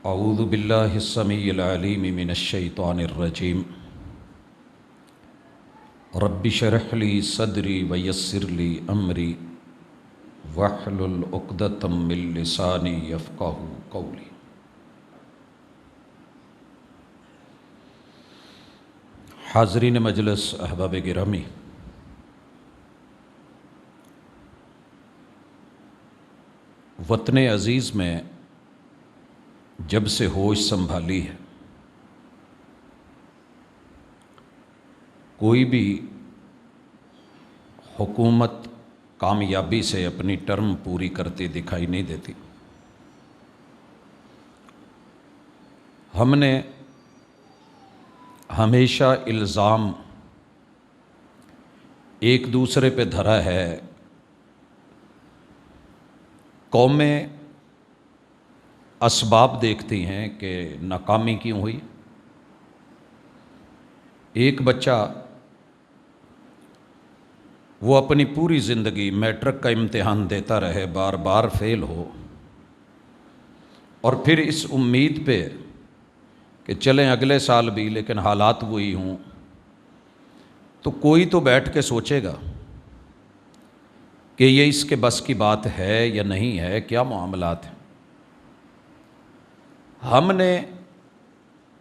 اعوذ باللہ السمیع العلیم من الشیطان الرجیم رب اشرح لی صدری ویسر لی امری واحلل عقدۃ من لسانی یفقہوا قولی۔ حاضرین مجلس، احباب گرامی، وطن عزیز میں جب سے ہوش سنبھالی ہے، کوئی بھی حکومت کامیابی سے اپنی ٹرم پوری کرتی دکھائی نہیں دیتی۔ ہم نے ہمیشہ الزام ایک دوسرے پہ دھرا ہے، قومیں اسباب دیکھتی ہیں کہ ناکامی کیوں ہوئی۔ ایک بچہ وہ اپنی پوری زندگی میٹرک کا امتحان دیتا رہے، بار بار فیل ہو، اور پھر اس امید پہ کہ چلیں اگلے سال بھی لیکن حالات وہی ہوں، تو کوئی تو بیٹھ کے سوچے گا کہ یہ اس کے بس کی بات ہے یا نہیں ہے، کیا معاملات ہیں۔ ہم نے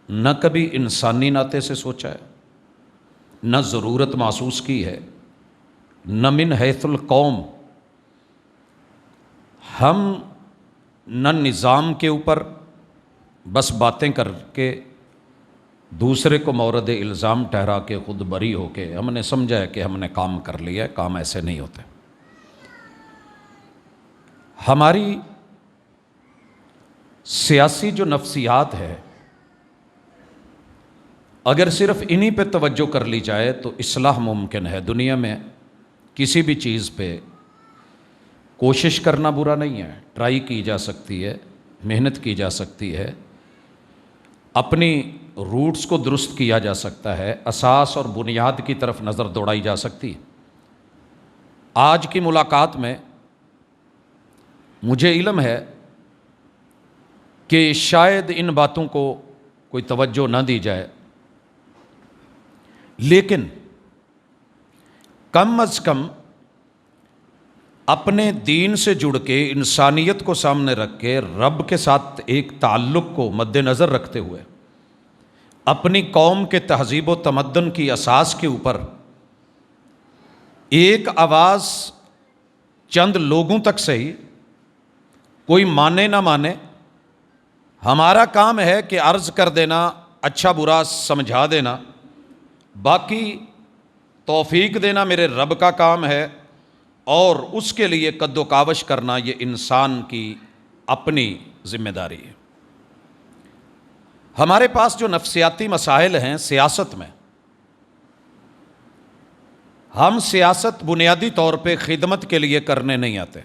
نہ کبھی انسانی ناطے سے سوچا ہے، نہ ضرورت محسوس کی ہے، نہ من حیث القوم۔ ہم نہ نظام کے اوپر بس باتیں کر کے دوسرے کو مورد الزام ٹھہرا کے خود بری ہو کے ہم نے سمجھا ہے کہ ہم نے کام کر لیا ہے۔ کام ایسے نہیں ہوتے۔ ہماری سیاسی جو نفسیات ہے، اگر صرف انہی پہ توجہ کر لی جائے تو اصلاح ممکن ہے۔ دنیا میں کسی بھی چیز پہ کوشش کرنا برا نہیں ہے، ٹرائی کی جا سکتی ہے، محنت کی جا سکتی ہے، اپنی روٹس کو درست کیا جا سکتا ہے، اساس اور بنیاد کی طرف نظر دوڑائی جا سکتی ہے۔ آج کی ملاقات میں مجھے علم ہے کہ شاید ان باتوں کو کوئی توجہ نہ دی جائے، لیکن کم از کم اپنے دین سے جڑ کے، انسانیت کو سامنے رکھ کے، رب کے ساتھ ایک تعلق کو مد نظر رکھتے ہوئے، اپنی قوم کے تہذیب و تمدن کی اساس کے اوپر ایک آواز چند لوگوں تک سے ہی، کوئی مانے نہ مانے، ہمارا کام ہے کہ عرض کر دینا، اچھا برا سمجھا دینا، باقی توفیق دینا میرے رب کا کام ہے، اور اس کے لیے قد و کاوش کرنا یہ انسان کی اپنی ذمہ داری ہے۔ ہمارے پاس جو نفسیاتی مسائل ہیں سیاست میں، ہم سیاست بنیادی طور پہ خدمت کے لیے کرنے نہیں آتے۔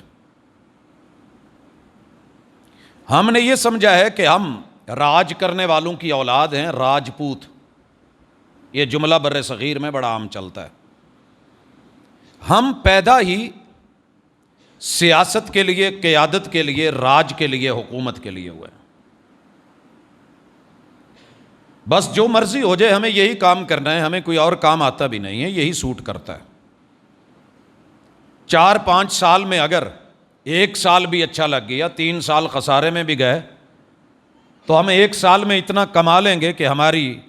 ہم نے یہ سمجھا ہے کہ ہم راج کرنے والوں کی اولاد ہیں، راجپوت۔ یہ جملہ بر صغیر میں بڑا عام چلتا ہے۔ ہم پیدا ہی سیاست کے لیے، قیادت کے لیے، راج کے لیے، حکومت کے لیے ہوئے۔ بس جو مرضی ہو جائے، ہمیں یہی کام کرنا ہے، ہمیں کوئی اور کام آتا بھی نہیں ہے، یہی سوٹ کرتا ہے۔ 4-5 سال میں اگر 1 سال بھی اچھا لگ گیا، 3 سال خسارے میں بھی گئے، تو ہم 1 سال میں اتنا کما لیں گے کہ ہماری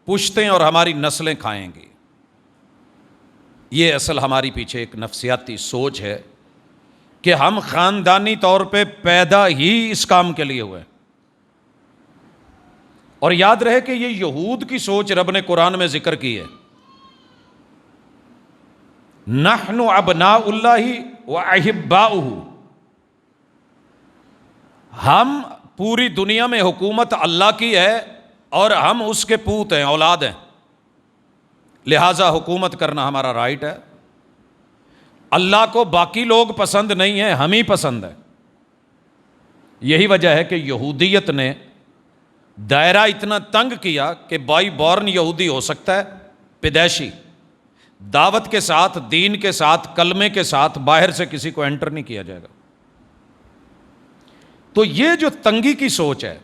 پشتیں اور ہماری نسلیں کھائیں گی۔ یہ اصل ہماری پیچھے ایک نفسیاتی سوچ ہے کہ ہم خاندانی طور پہ پیدا ہی اس کام کے لیے ہوئے۔ اور یاد رہے کہ یہ یہود کی سوچ رب نے قرآن میں ذکر کی ہے، نحن ابناء اللہ واحباؤہ۔ ہم پوری دنیا میں حکومت اللہ کی ہے اور ہم اس کے پوت ہیں، اولاد ہیں، لہذا حکومت کرنا ہمارا رائٹ ہے۔ اللہ کو باقی لوگ پسند نہیں ہیں، ہم ہی پسند ہیں۔ یہی وجہ ہے کہ یہودیت نے دائرہ اتنا تنگ کیا کہ بائی بورن یہودی ہو سکتا ہے، پیدائشی، دعوت کے ساتھ، دین کے ساتھ، کلمے کے ساتھ، باہر سے کسی کو انٹر نہیں کیا جائے گا۔ تو یہ جو تنگی کی سوچ ہے،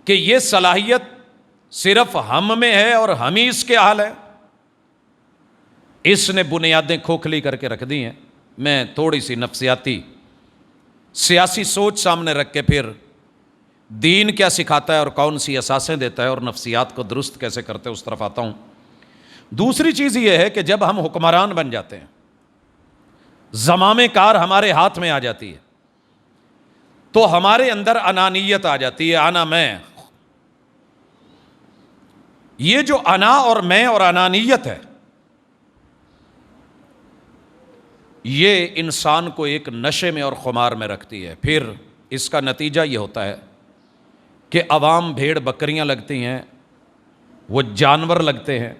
کہ یہ صلاحیت صرف ہم میں ہے اور ہم ہی اس کے حال ہے، اس نے بنیادیں کھوکھلی کر کے رکھ دی ہیں۔ میں تھوڑی سی نفسیاتی سیاسی سوچ سامنے رکھ کے پھر دین کیا سکھاتا ہے اور کون سی اساسیں دیتا ہے اور نفسیات کو درست کیسے کرتے ہیں اس طرف آتا ہوں۔ دوسری چیز یہ ہے کہ جب ہم حکمران بن جاتے ہیں، زمام کار ہمارے ہاتھ میں آ جاتی ہے، تو ہمارے اندر انانیت آ جاتی ہے، انا میں۔ یہ جو انا اور میں اور انانیت ہے، یہ انسان کو ایک نشے میں اور خمار میں رکھتی ہے۔ پھر اس کا نتیجہ یہ ہوتا ہے کہ عوام بھیڑ بکریاں لگتی ہیں، وہ جانور لگتے ہیں،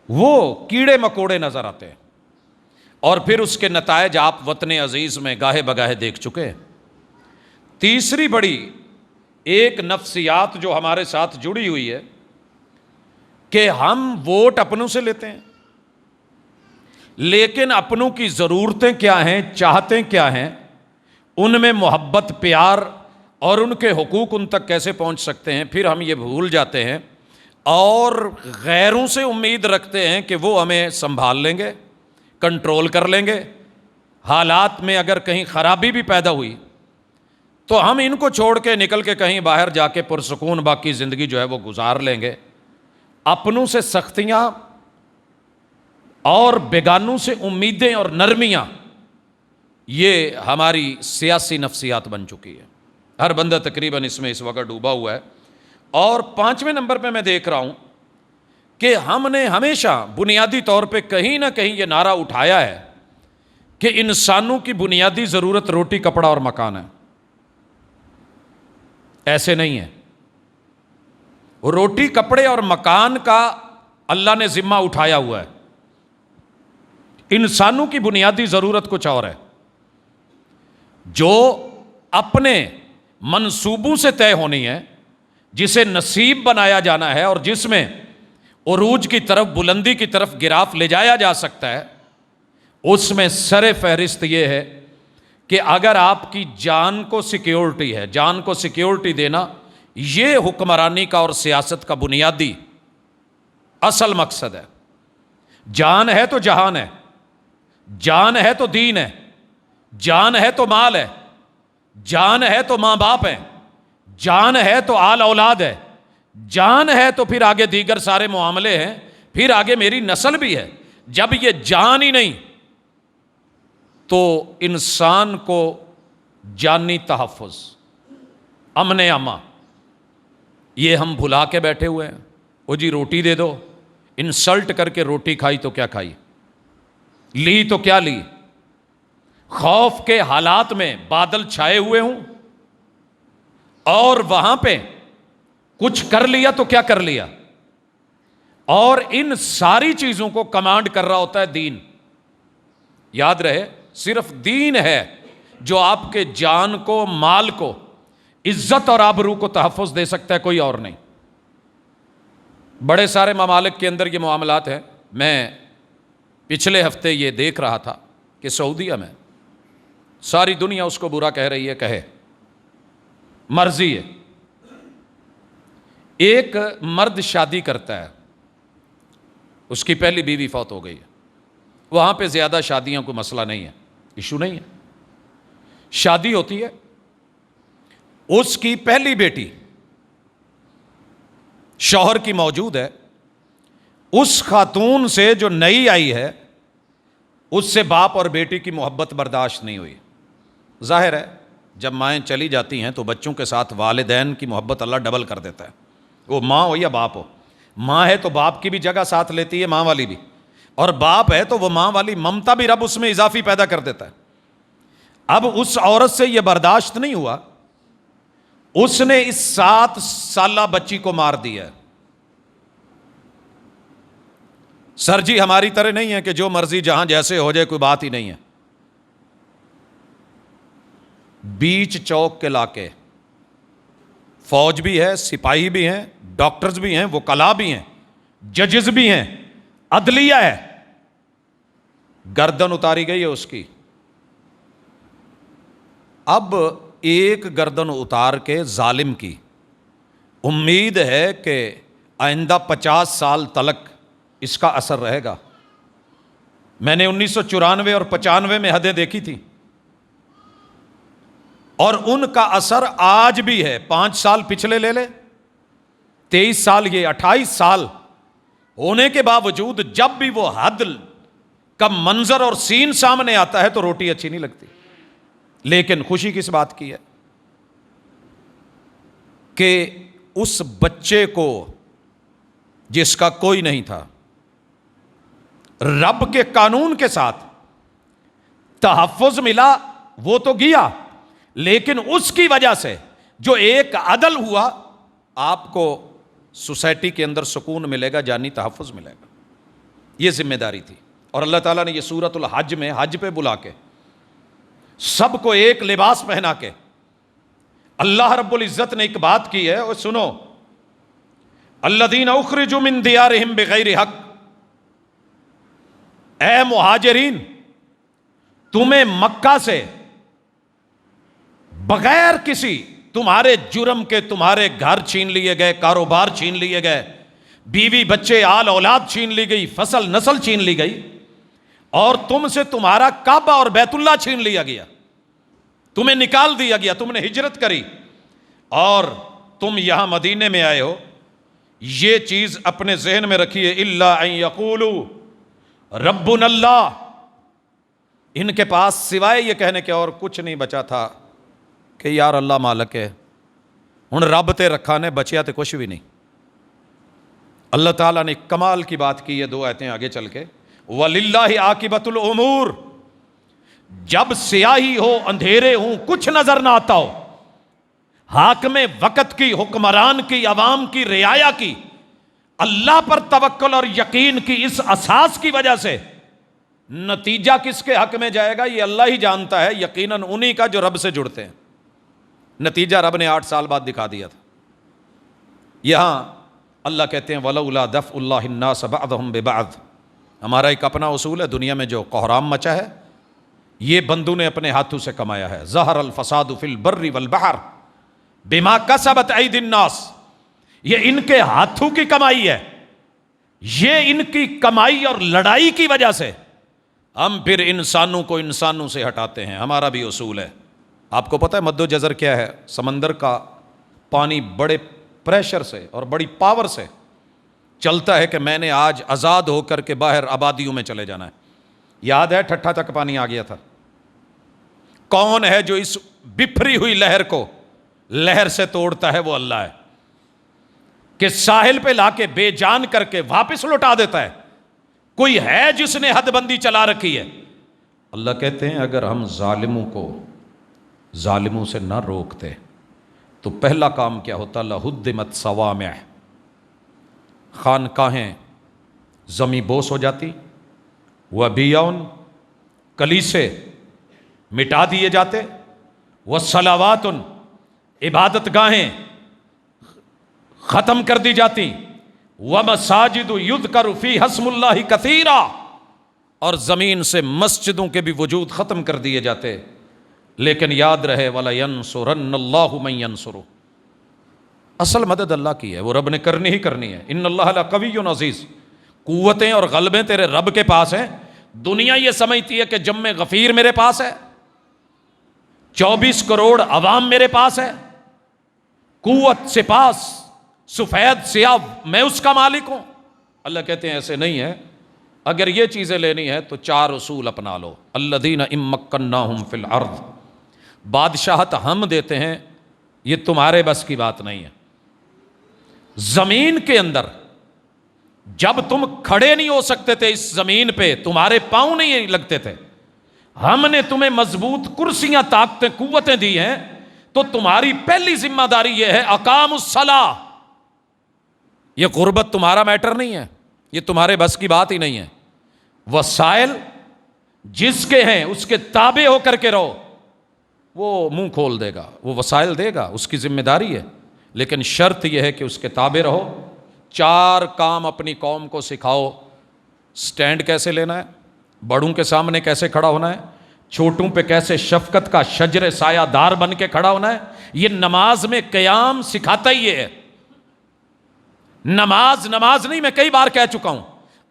وہ کیڑے مکوڑے نظر آتے ہیں، اور پھر اس کے نتائج آپ وطن عزیز میں گاہے بگاہے دیکھ چکے ہیں۔ تیسری بڑی ایک نفسیات جو ہمارے ساتھ جڑی ہوئی ہے کہ ہم ووٹ اپنوں سے لیتے ہیں، لیکن اپنوں کی ضرورتیں کیا ہیں، چاہتیں کیا ہیں، ان میں محبت، پیار اور ان کے حقوق ان تک کیسے پہنچ سکتے ہیں، پھر ہم یہ بھول جاتے ہیں اور غیروں سے امید رکھتے ہیں کہ وہ ہمیں سنبھال لیں گے، کنٹرول کر لیں گے۔ حالات میں اگر کہیں خرابی بھی پیدا ہوئی تو ہم ان کو چھوڑ کے نکل کے کہیں باہر جا کے پرسکون باقی زندگی جو ہے وہ گزار لیں گے۔ اپنوں سے سختیاں اور بیگانوں سے امیدیں اور نرمیاں، یہ ہماری سیاسی نفسیات بن چکی ہے۔ ہر بندہ تقریباً اس میں اس وقت ڈوبا ہوا ہے۔ اور 5ویں نمبر پہ میں دیکھ رہا ہوں کہ ہم نے ہمیشہ بنیادی طور پہ کہیں نہ کہیں یہ نعرہ اٹھایا ہے کہ انسانوں کی بنیادی ضرورت روٹی، کپڑا اور مکان ہے۔ ایسے نہیں ہے۔ روٹی، کپڑے اور مکان کا اللہ نے ذمہ اٹھایا ہوا ہے، انسانوں کی بنیادی ضرورت کچھ اور ہے، جو اپنے منصوبوں سے طے ہونی ہے، جسے نصیب بنایا جانا ہے اور جس میں عروج کی طرف، بلندی کی طرف گراف لے جایا جا سکتا ہے۔ اس میں سر فہرست یہ ہے کہ اگر آپ کی جان کو سیکیورٹی ہے، جان کو سیکیورٹی دینا، یہ حکمرانی کا اور سیاست کا بنیادی اصل مقصد ہے۔ جان ہے تو جہان ہے، جان ہے تو دین ہے، جان ہے تو مال ہے، جان ہے تو ماں باپ ہے، جان ہے تو آل اولاد ہے، جان ہے تو پھر آگے دیگر سارے معاملے ہیں، پھر آگے میری نسل بھی ہے۔ جب یہ جان ہی نہیں تو انسان کو جانی تحفظ، امن امان، یہ ہم بھلا کے بیٹھے ہوئے ہیں۔ وہ جی روٹی دے دو، انسلٹ کر کے روٹی کھائی تو کیا کھائی، لی تو کیا لی۔ خوف کے حالات میں بادل چھائے ہوئے ہوں اور وہاں پہ کچھ کر لیا تو کیا کر لیا، اور ان ساری چیزوں کو کمانڈ کر رہا ہوتا ہے دین۔ یاد رہے، صرف دین ہے جو آپ کے جان کو، مال کو، عزت اور آبرو کو تحفظ دے سکتا ہے، کوئی اور نہیں۔ بڑے سارے ممالک کے اندر یہ معاملات ہیں۔ میں پچھلے ہفتے یہ دیکھ رہا تھا کہ سعودیہ میں ساری دنیا اس کو برا کہہ رہی ہے، کہے، مرضی ہے۔ ایک مرد شادی کرتا ہے، اس کی پہلی بیوی فوت ہو گئی ہے، وہاں پہ زیادہ شادیوں کو مسئلہ نہیں ہے، ایشو نہیں ہے۔ شادی ہوتی ہے، اس کی پہلی بیٹی شوہر کی موجود ہے، اس خاتون سے جو نئی آئی ہے اس سے باپ اور بیٹی کی محبت برداشت نہیں ہوئی۔ ظاہر ہے جب مائیں چلی جاتی ہیں تو بچوں کے ساتھ والدین کی محبت اللہ ڈبل کر دیتا ہے، وہ ماں ہو یا باپ ہو۔ ماں ہے تو باپ کی بھی جگہ ساتھ لیتی ہے، ماں والی بھی، اور باپ ہے تو وہ ماں والی ممتا بھی رب اس میں اضافی پیدا کر دیتا ہے۔ اب اس عورت سے یہ برداشت نہیں ہوا، اس نے اس 7 سالہ بچی کو مار دیا ہے۔ سر جی ہماری طرح نہیں ہے کہ جو مرضی جہاں جیسے ہو جائے، کوئی بات ہی نہیں ہے۔ بیچ چوک کے علاقے، فوج بھی ہے، سپاہی بھی ہیں، ڈاکٹرز بھی ہیں، وکلاء بھی ہیں، ججز بھی ہیں، عدلیہ ہے، گردن اتاری گئی ہے اس کی۔ اب ایک گردن اتار کے ظالم کی امید ہے کہ آئندہ 50 سال تلک اس کا اثر رہے گا۔ میں نے 1994 اور 95 میں حدیں دیکھی تھیں، اور ان کا اثر آج بھی ہے۔ 5 سال پچھلے لے لے، 23 سال یہ 28 سال ہونے کے باوجود جب بھی وہ حد کا منظر اور سین سامنے آتا ہے تو روٹی اچھی نہیں لگتی۔ لیکن خوشی کس بات کی ہے کہ اس بچے کو جس کا کوئی نہیں تھا، رب کے قانون کے ساتھ تحفظ ملا، وہ تو گیا، لیکن اس کی وجہ سے جو ایک عدل ہوا، آپ کو سوسائٹی کے اندر سکون ملے گا، جانی تحفظ ملے گا۔ یہ ذمہ داری تھی، اور اللہ تعالیٰ نے یہ سورۃ الحج میں حج پہ بلا کے سب کو ایک لباس پہنا کے اللہ رب العزت نے ایک بات کی ہے، اور سنو، الذین اخرجوا من دیارہم بغیر حق، اے مہاجرین، تمہیں مکہ سے بغیر کسی تمہارے جرم کے تمہارے گھر چھین لیے گئے، کاروبار چھین لیے گئے، بیوی بچے آل اولاد چھین لی گئی، فصل نسل چھین لی گئی، اور تم سے تمہارا کعبہ اور بیت اللہ چھین لیا گیا، تمہیں نکال دیا گیا، تم نے ہجرت کری، اور تم یہاں مدینے میں آئے ہو۔ یہ چیز اپنے ذہن میں رکھیے، الا ان یقولوا ربنا اللہ، ان کے پاس سوائے یہ کہنے کے اور کچھ نہیں بچا تھا کہ یار اللہ مالک ہے، ہن رب تے رکھا نے، بچیا تے کچھ بھی نہیں۔ اللہ تعالیٰ نے کمال کی بات کی ہے 2 آیتیں آگے چل کے، وَلِلَّهِ عَاقِبَةُ الْأُمُورِ، جب سیاہی ہو، اندھیرے ہوں، کچھ نظر نہ آتا ہو، حاکم وقت کی، حکمران کی، عوام کی رعایا کی، اللہ پر توکل اور یقین کی اس اساس کی وجہ سے نتیجہ کس کے حق میں جائے گا یہ اللہ ہی جانتا ہے، یقیناً انہی کا جو رب سے جڑتے ہیں۔ نتیجہ رب نے 8 سال بعد دکھا دیا تھا۔ یہاں اللہ کہتے ہیں وَلَوْلَا دَفْعُ اللَّهِ النَّاسَ بَعْضَهُمْ بِبَعْضٍ، ہمارا ایک اپنا اصول ہے، دنیا میں جو کوحرام مچا ہے یہ بندوں نے اپنے ہاتھوں سے کمایا ہے۔ ظَهَرَ الْفَسَادُ فِي الْبَرِّ وَالْبَحْرِ بِمَا كَسَبَتْ أَيْدِي النَّاسِ، یہ ان کے ہاتھوں کی کمائی ہے، یہ ان کی کمائی اور لڑائی کی وجہ سے ہم پھر انسانوں کو انسانوں سے ہٹاتے ہیں۔ ہمارا بھی اصول ہے۔ آپ کو پتہ ہے مد و جزر کیا ہے؟ سمندر کا پانی بڑے پریشر سے اور بڑی پاور سے چلتا ہے کہ میں نے آج آزاد ہو کر کے باہر آبادیوں میں چلے جانا ہے۔ یاد ہے ٹھٹھا تک پانی آ گیا تھا۔ کون ہے جو اس بفری ہوئی لہر کو لہر سے توڑتا ہے؟ وہ اللہ ہے، کہ ساحل پہ لا کے بے جان کر کے واپس لوٹا دیتا ہے۔ کوئی ہے جس نے حد بندی چلا رکھی ہے؟ اللہ کہتے ہیں اگر ہم ظالموں کو ظالموں سے نہ روکتے تو پہلا کام کیا ہوتا؟ لہدمت صوامع، خانقاہیں زمیں بوس ہو جاتی، وبیع، کلیسے مٹا دیے جاتے، وصلوات، عبادت گاہیں ختم کر دی جاتی، ومساجد یذکر فیہا اسم اللہ کثیرا، اور زمین سے مسجدوں کے بھی وجود ختم کر دیے جاتے۔ لیکن یاد رہے وَلَيَنْصُرَنَّ اللَّهُ مَن يَنْصُرُهُ، اصل مدد اللہ کی ہے، وہ رب نے کرنی ہی کرنی ہے۔ ان اللہ لقوی عزیز، قوتیں اور غلبیں تیرے رب کے پاس ہیں۔ دنیا یہ سمجھتی ہے کہ جم غفیر میرے پاس ہے، 24 کروڑ عوام میرے پاس ہے، قوت سپاس سفید سیاہ میں اس کا مالک ہوں۔ اللہ کہتے ہیں ایسے نہیں ہے، اگر یہ چیزیں لینی ہے تو 4 اصول اپنا لو۔ الذین ان مکناہم فی الارض، بادشاہت ہم دیتے ہیں، یہ تمہارے بس کی بات نہیں ہے۔ زمین کے اندر جب تم کھڑے نہیں ہو سکتے تھے، اس زمین پہ تمہارے پاؤں نہیں لگتے تھے، ہم نے تمہیں مضبوط کرسیاں، طاقتیں، قوتیں دی ہیں، تو تمہاری پہلی ذمہ داری یہ ہے اقام الصلاۃ۔ یہ غربت تمہارا میٹر نہیں ہے، یہ تمہارے بس کی بات ہی نہیں ہے۔ وسائل جس کے ہیں اس کے تابع ہو کر کے رہو، وہ منہ کھول دے گا، وہ وسائل دے گا، اس کی ذمہ داری ہے، لیکن شرط یہ ہے کہ اس کے تابع رہو۔ 4 کام اپنی قوم کو سکھاؤ، سٹینڈ کیسے لینا ہے، بڑوں کے سامنے کیسے کھڑا ہونا ہے، چھوٹوں پہ کیسے شفقت کا شجر سایہ دار بن کے کھڑا ہونا ہے۔ یہ نماز میں قیام سکھاتا ہی یہ ہے، نماز نہیں، میں کئی بار کہہ چکا ہوں،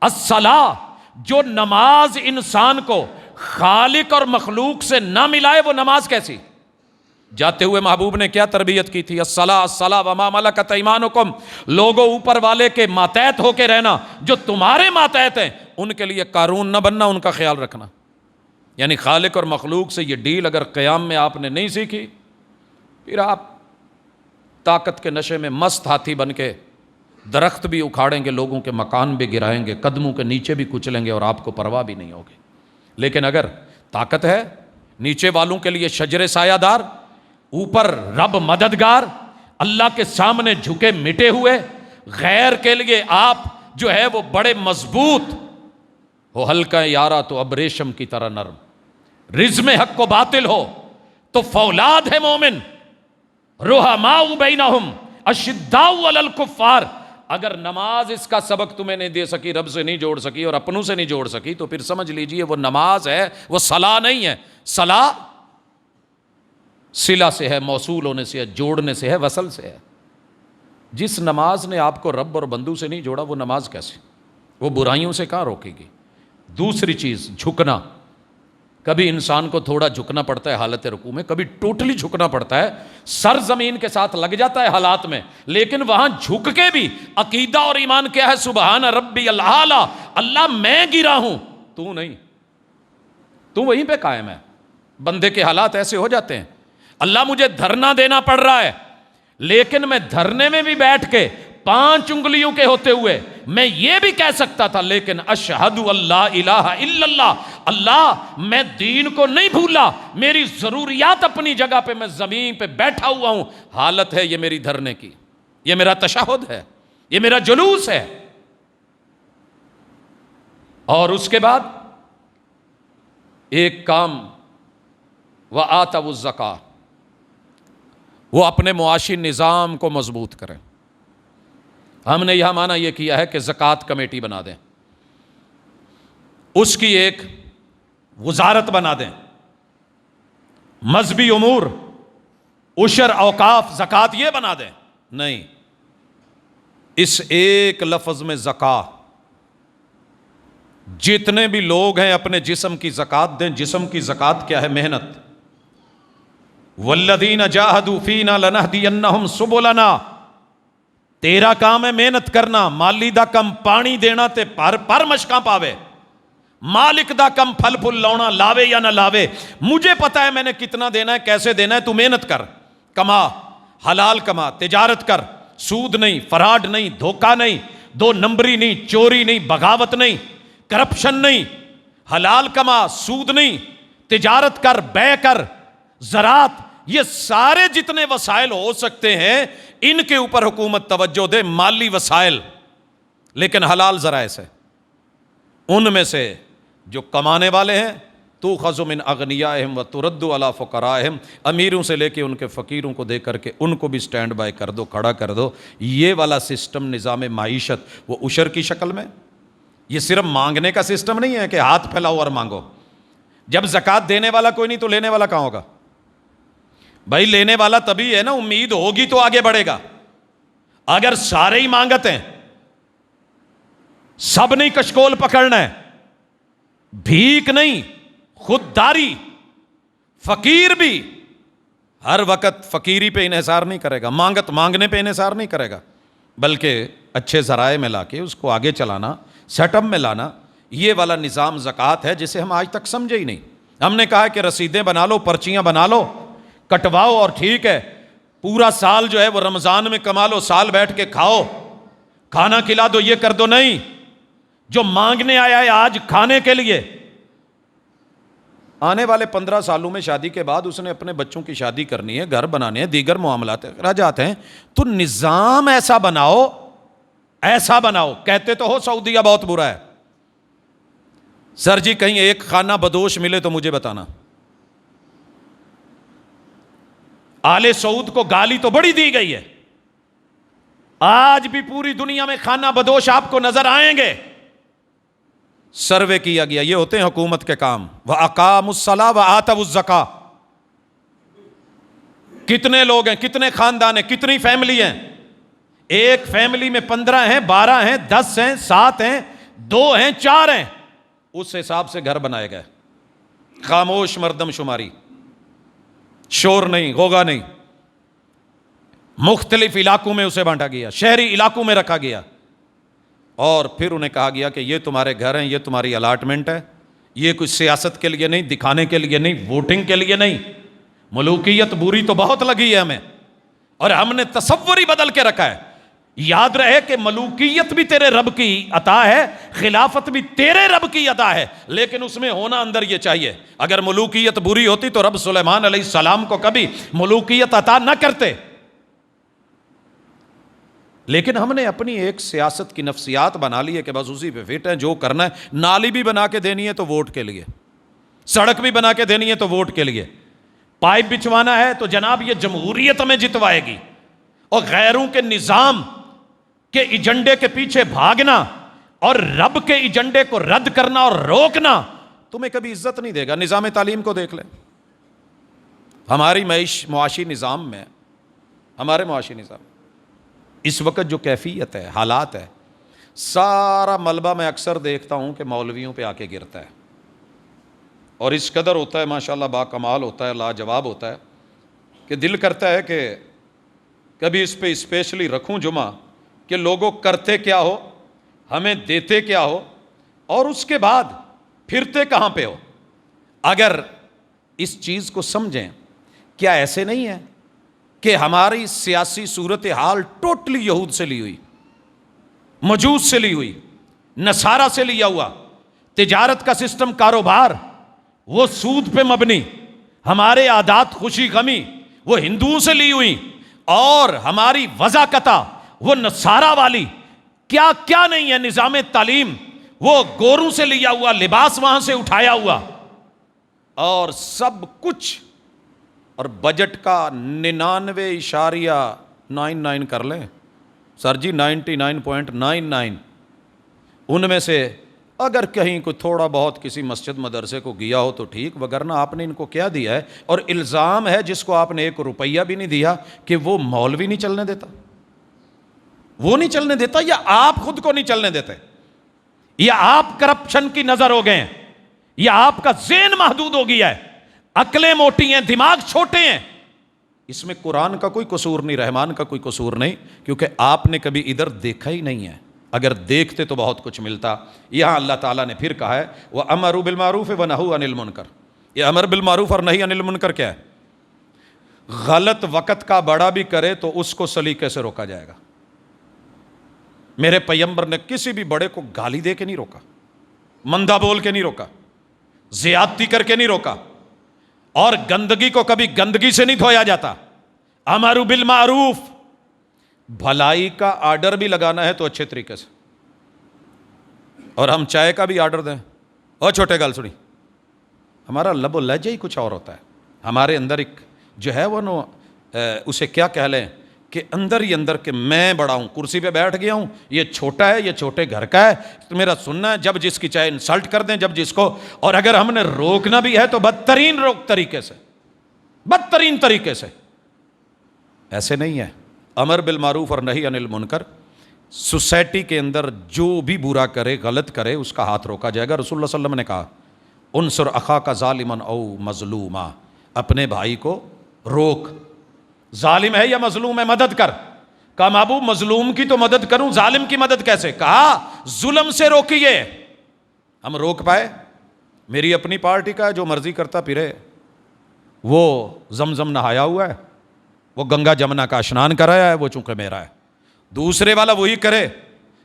الصلاۃ، جو نماز انسان کو خالق اور مخلوق سے نہ ملائے وہ نماز کیسی؟ جاتے ہوئے محبوب نے کیا تربیت کی تھی؟ الصلاۃ وما ملکت ایمانکم، لوگوں اوپر والے کے ماتحت ہو کے رہنا، جو تمہارے ماتحت ہیں ان کے لیے قارون نہ بننا، ان کا خیال رکھنا۔ یعنی خالق اور مخلوق سے یہ ڈیل اگر قیام میں آپ نے نہیں سیکھی، پھر آپ طاقت کے نشے میں مست ہاتھی بن کے درخت بھی اکھاڑیں گے، لوگوں کے مکان بھی گرائیں گے، قدموں کے نیچے بھی کچلیں گے اور آپ کو پرواہ بھی نہیں ہوگی۔ لیکن اگر طاقت ہے، نیچے والوں کے لیے شجر سایہ دار، اوپر رب مددگار، اللہ کے سامنے جھکے مٹے ہوئے، غیر کے لیے آپ جو ہے وہ بڑے مضبوط ہو، ہلکا یارا تو اب ریشم کی طرح نرم، رزم حق و باطل ہو تو فولاد ہے مومن، رحماء بینہم اشداء علی الکفار۔ اگر نماز اس کا سبق تمہیں نہیں دے سکی، رب سے نہیں جوڑ سکی اور اپنوں سے نہیں جوڑ سکی، تو پھر سمجھ لیجئے وہ نماز ہے، وہ صلاح نہیں ہے۔ صلاح صلہ سے ہے، موصول ہونے سے ہے، جوڑنے سے ہے، وصل سے ہے۔ جس نماز نے آپ کو رب اور بندو سے نہیں جوڑا، وہ نماز کیسے؟ وہ برائیوں سے کہاں روکے گی؟ دوسری چیز، جھکنا۔ کبھی انسان کو تھوڑا جھکنا پڑتا ہے حالت رکوع میں، کبھی ٹوٹلی جھکنا پڑتا ہے، سر زمین کے ساتھ لگ جاتا ہے حالات میں، لیکن وہاں جھک کے بھی عقیدہ اور ایمان کیا ہے؟ سبحان ربی الاعلی، اللہ میں گرا ہوں، تو نہیں، تو وہیں پہ قائم ہے۔ بندے کے حالات ایسے ہو جاتے ہیں، اللہ مجھے دھرنا دینا پڑ رہا ہے، لیکن میں دھرنے میں بھی بیٹھ کے 5 انگلیوں کے ہوتے ہوئے میں یہ بھی کہہ سکتا تھا، لیکن اشہد اللہ الہ الا اللہ، اللہ میں دین کو نہیں بھولا، میری ضروریات اپنی جگہ پہ، میں زمین پہ بیٹھا ہوا ہوں، حالت ہے یہ میری دھرنے کی، یہ میرا تشہد ہے، یہ میرا جلوس ہے۔ اور اس کے بعد ایک کام، وآتوا الزکاۃ، وہ اپنے معاشی نظام کو مضبوط کریں۔ ہم نے یہاں معنی یہ کیا ہے کہ زکوٰۃ کمیٹی بنا دیں، اس کی ایک وزارت بنا دیں، مذہبی امور، عشر، اوقاف، زکوٰۃ یہ بنا دیں۔ نہیں، اس ایک لفظ میں زکوٰۃ، جتنے بھی لوگ ہیں اپنے جسم کی زکوٰۃ دیں۔ جسم کی زکوٰۃ کیا ہے؟ محنت۔ والذین جاہدوا فینا لنہدینہم سبلنا، تیرا کام ہے محنت کرنا، مالی دا کم پانی دینا تے پر مشکاں پاوے، مالک دا کم پھل پھل لاؤنا، لاوے یا نہ لاوے، مجھے پتا ہے میں نے کتنا دینا ہے، کیسے دینا ہے، تو محنت کر، کما، حلال کما، تجارت کر، سود نہیں، فراڈ نہیں، دھوکہ نہیں، 2 نمبری نہیں، چوری نہیں، بغاوت نہیں، کرپشن نہیں، حلال کما، سود نہیں، تجارت کر، بے کر، زراعت، یہ سارے جتنے وسائل ہو سکتے ہیں ان کے اوپر حکومت توجہ دے، مالی وسائل، لیکن حلال ذرائع سے، ان میں سے جو کمانے والے ہیں، تؤخذ من اغنیائہم وترد علی فقرائہم، امیروں سے لے کے ان کے فقیروں کو دے کر کے ان کو بھی سٹینڈ بائی کر دو، کھڑا کر دو۔ یہ والا سسٹم، نظام معیشت، وہ عشر کی شکل میں، یہ صرف مانگنے کا سسٹم نہیں ہے کہ ہاتھ پھیلاؤ اور مانگو۔ جب زکوٰۃ دینے والا کوئی نہیں تو لینے والا کہاں ہوگا؟ بھائی لینے والا تبھی ہے نا، امید ہوگی تو آگے بڑھے گا۔ اگر سارے ہی مانگتے ہیں، سب نہیں کشکول پکڑنا ہے، بھیک نہیں، خودداری، فقیر بھی ہر وقت فقیری پہ انحصار نہیں کرے گا، مانگنے پہ انحصار نہیں کرے گا، بلکہ اچھے ذرائع میں لا کے اس کو آگے چلانا، سیٹ اپ میں لانا، یہ والا نظام زکوٰۃ ہے جسے ہم آج تک سمجھے ہی نہیں۔ ہم نے کہا کہ رسیدیں بنا لو، پرچیاں بنا لو، کٹواؤ اور ٹھیک ہے، پورا سال جو ہے وہ رمضان میں کما لو، سال بیٹھ کے کھاؤ، کھانا کھلا دو، یہ کر دو۔ نہیں، جو مانگنے آیا ہے آج کھانے کے لیے، آنے والے 15 سالوں میں شادی کے بعد اس نے اپنے بچوں کی شادی کرنی ہے، گھر بنانے ہیں، دیگر معاملات اخراجات ہیں، تو نظام ایسا بناؤ۔ کہتے تو ہو سعودیہ بہت برا ہے، سر جی کہیں ایک خانہ بدوش ملے تو مجھے بتانا۔ آل سعود کو گالی تو بڑی دی گئی ہے، آج بھی پوری دنیا میں خانہ بدوش آپ کو نظر آئیں گے۔ سروے کیا گیا، یہ ہوتے ہیں حکومت کے کام۔ وَأَقَامُوا الصَّلَاةَ وَآتَوُا الزَّكَاةَ، کتنے لوگ ہیں، کتنے خاندان ہیں، کتنی فیملی ہیں، ایک فیملی میں 15 ہیں، 12 ہیں، 10 ہیں، 7 ہیں، 2 ہیں، 4 ہیں، اس حساب سے گھر بنائے گئے. خاموش مردم شماری، شور نہیں، غوغا نہیں. مختلف علاقوں میں اسے بانٹا گیا، شہری علاقوں میں رکھا گیا، اور پھر انہیں کہا گیا کہ یہ تمہارے گھر ہیں، یہ تمہاری الاٹمنٹ ہے، یہ کچھ سیاست کے لیے نہیں، دکھانے کے لیے نہیں، ووٹنگ کے لیے نہیں. ملوکیت بری تو بہت لگی ہے ہمیں، اور ہم نے تصور ہی بدل کے رکھا ہے. یاد رہے کہ ملوکیت بھی تیرے رب کی عطا ہے، خلافت بھی تیرے رب کی عطا ہے، لیکن اس میں ہونا اندر یہ چاہیے. اگر ملوکیت بری ہوتی تو رب سلیمان علیہ السلام کو کبھی ملوکیت عطا نہ کرتے. لیکن ہم نے اپنی ایک سیاست کی نفسیات بنا لی ہے کہ بس اسی پہ فٹ ہے، جو کرنا ہے. نالی بھی بنا کے دینی ہے تو ووٹ کے لیے، سڑک بھی بنا کے دینی ہے تو ووٹ کے لیے، پائپ بچھوانا ہے تو جناب یہ جمہوریت ہمیں جتوائے گی. اور غیروں کے نظام کے ایجنڈے کے پیچھے بھاگنا اور رب کے ایجنڈے کو رد کرنا اور روکنا تمہیں کبھی عزت نہیں دے گا. نظام تعلیم کو دیکھ لیں. ہماری معاشی نظام میں، ہمارے معاشی نظام اس وقت جو کیفیت ہے، حالات ہے، سارا ملبہ میں اکثر دیکھتا ہوں کہ مولویوں پہ آ کے گرتا ہے. اور اس قدر ہوتا ہے ماشاءاللہ، با کمال ہوتا ہے، لاجواب ہوتا ہے کہ دل کرتا ہے کہ کبھی اس پہ اسپیشلی رکھوں جمعہ کہ لوگوں کرتے کیا ہو، ہمیں دیتے کیا ہو، اور اس کے بعد پھرتے کہاں پہ ہو. اگر اس چیز کو سمجھیں، کیا ایسے نہیں ہے کہ ہماری سیاسی صورتحال ٹوٹلی یہود سے لی ہوئی، مجوس سے لی ہوئی، نصارہ سے لیا ہوا، تجارت کا سسٹم، کاروبار وہ سود پہ مبنی، ہمارے عادات خوشی غمی وہ ہندوؤں سے لی ہوئی، اور ہماری وضاقتہ وہ نصارہ والی. کیا کیا نہیں ہے. نظام تعلیم وہ گوروں سے لیا ہوا، لباس وہاں سے اٹھایا ہوا، اور سب کچھ. اور بجٹ کا 99.99 کر لیں سر جی، 99.99. ان میں سے اگر کہیں کوئی تھوڑا بہت کسی مسجد مدرسے کو گیا ہو تو ٹھیک، وگرنہ آپ نے ان کو کیا دیا ہے. اور الزام ہے جس کو آپ نے 1 روپیہ بھی نہیں دیا کہ وہ مولوی نہیں چلنے دیتا، وہ نہیں چلنے دیتا، یا آپ خود کو نہیں چلنے دیتے، یا آپ کرپشن کی نظر ہو گئے ہیں، یا آپ کا ذہن محدود ہو گیا ہے، عقلیں موٹی ہیں، دماغ چھوٹے ہیں. اس میں قرآن کا کوئی قصور نہیں، رحمان کا کوئی قصور نہیں، کیونکہ آپ نے کبھی ادھر دیکھا ہی نہیں ہے. اگر دیکھتے تو بہت کچھ ملتا. یہاں اللہ تعالیٰ نے پھر کہا ہے وَأَمَرُوا بِالْمَعْرُوفِ وَنَهُوا عَنِ الْمُنْكَرِ. یہ امر بالمعروف اور نہی عن المنکر کیا ہے؟ غلط وقت کا بڑا بھی کرے تو اس کو سلیقے سے روکا جائے گا. میرے پیغمبر نے کسی بھی بڑے کو گالی دے کے نہیں روکا، مندہ بول کے نہیں روکا، زیادتی کر کے نہیں روکا، اور گندگی کو کبھی گندگی سے نہیں دھویا جاتا. امر بالمعروف، بھلائی کا آرڈر بھی لگانا ہے تو اچھے طریقے سے. اور ہم چائے کا بھی آرڈر دیں، اور چھوٹے گال سنی، ہمارا لب و لہجہ ہی کچھ اور ہوتا ہے. ہمارے اندر ایک جو ہے وہ اسے کیا کہہ لیں کہ اندر ہی اندر کہ میں بڑا ہوں، کرسی پہ بیٹھ گیا ہوں، یہ چھوٹا ہے، یہ چھوٹے گھر کا ہے، تو میرا سننا ہے. جب جس کی چاہے انسلٹ کر دیں، جب جس کو. اور اگر ہم نے روکنا بھی ہے تو بدترین طریقے سے، بدترین طریقے سے. ایسے نہیں ہے. امر بالمعروف اور نہی عن المنکر. سوسائٹی کے اندر جو بھی برا کرے، غلط کرے، اس کا ہاتھ روکا جائے گا. رسول اللہ صلی اللہ علیہ وسلم نے کہا انصر اخاک ظالما او مظلوما، اپنے بھائی کو روک، ظالم ہے یا مظلوم ہے مدد کر. کہا محبوب مظلوم کی تو مدد کروں، ظالم کی مدد کیسے؟ کہا ظلم سے روکیے. ہم روک پائے؟ میری اپنی پارٹی کا ہے، جو مرضی کرتا پھرے، وہ زمزم نہایا ہوا ہے، وہ گنگا جمنا کا اشنان کرایا ہے، وہ چونکہ میرا ہے. دوسرے والا وہی کرے،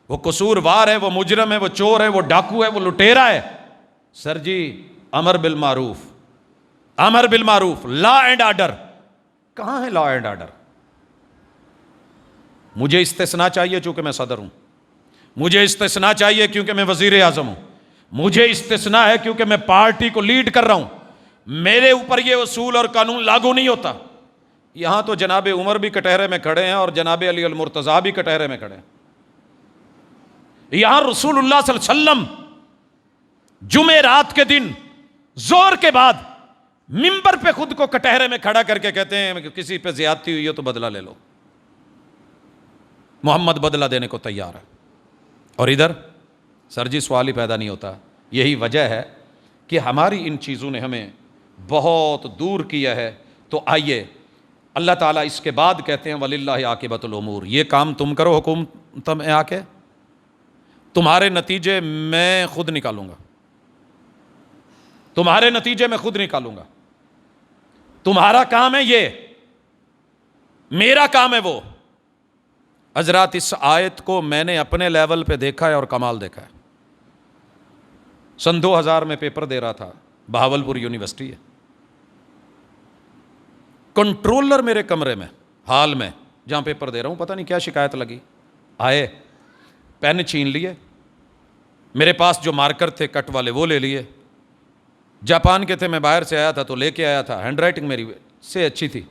وہ قصوروار ہے، وہ مجرم ہے، وہ چور ہے، وہ ڈاکو ہے، وہ لٹیرا ہے. سر جی امر بالمعروف، امر بالمعروف، لا اینڈ آرڈر. کہاں ہے لا اینڈ آرڈر؟ مجھے استثناء چاہیے چونکہ میں صدر ہوں، مجھے استثناء چاہیے کیونکہ میں وزیر اعظم ہوں، مجھے استثناء ہے کیونکہ میں پارٹی کو لیڈ کر رہا ہوں. میرے اوپر یہ اصول اور قانون لاگو نہیں ہوتا. یہاں تو جناب عمر بھی کٹہرے میں کھڑے ہیں اور جناب علی المرتضیٰ بھی کٹہرے میں کھڑے ہیں. یہاں رسول اللہ صلی اللہ علیہ وسلم جمعرات کے دن زور کے بعد منبر پہ خود کو کٹہرے میں کھڑا کر کے کہتے ہیں کہ کسی پہ زیادتی ہوئی ہو تو بدلہ لے لو. محمد بدلہ دینے کو تیار ہے. اور ادھر سر جی سوال ہی پیدا نہیں ہوتا. یہی وجہ ہے کہ ہماری ان چیزوں نے ہمیں بہت دور کیا ہے. تو آئیے اللہ تعالیٰ اس کے بعد کہتے ہیں وَلِلَّهِ عَاقِبَةُ الْأُمُورِ، یہ کام تم کرو حکومت میں آ کے، تمہارے نتیجے میں خود نکالوں گا، تمہارے نتیجے میں خود نکالوں گا. تمہارا کام ہے یہ، میرا کام ہے وہ. حضرات اس آیت کو میں نے اپنے لیول پہ دیکھا ہے اور کمال دیکھا ہے. سن 2000 میں پیپر دے رہا تھا، بہاولپور یونیورسٹی ہے. کنٹرولر میرے کمرے میں، ہال میں جہاں پیپر دے رہا ہوں، پتہ نہیں کیا شکایت لگی، آئے پین چھین لیے، میرے پاس جو مارکر تھے کٹ والے وہ لے لیے. جاپان کے تھے، میں باہر سے آیا تھا تو لے کے آیا تھا. ہینڈ رائٹنگ میری سے اچھی تھی،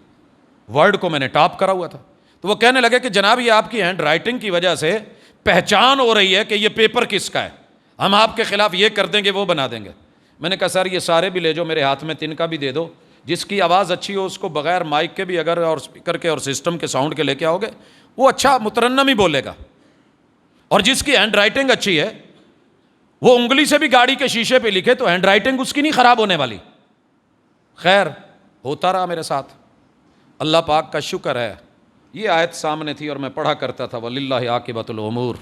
ورڈ کو میں نے ٹاپ کرا ہوا تھا. تو وہ کہنے لگے کہ جناب یہ آپ کی ہینڈ رائٹنگ کی وجہ سے پہچان ہو رہی ہے کہ یہ پیپر کس کا ہے، ہم آپ کے خلاف یہ کر دیں گے وہ بنا دیں گے. میں نے کہا سر یہ سارے بھی لے جاؤ، میرے ہاتھ میں 3 کا بھی دے دو، جس کی آواز اچھی ہو اس کو بغیر مائک کے بھی اگر اور اسپیکر کے اور سسٹم کے ساؤنڈ کے لے کے آؤ گے وہ اچھا مترنم ہی بولے گا. اور جس کی ہینڈ رائٹنگ اچھی ہے وہ انگلی سے بھی گاڑی کے شیشے پہ لکھے تو ہینڈ رائٹنگ اس کی نہیں خراب ہونے والی. خیر ہوتا رہا میرے ساتھ. اللہ پاک کا شکر ہے یہ آیت سامنے تھی اور میں پڑھا کرتا تھا وَلِلَّهِ عَاقِبَةُ الْأُمُورِ.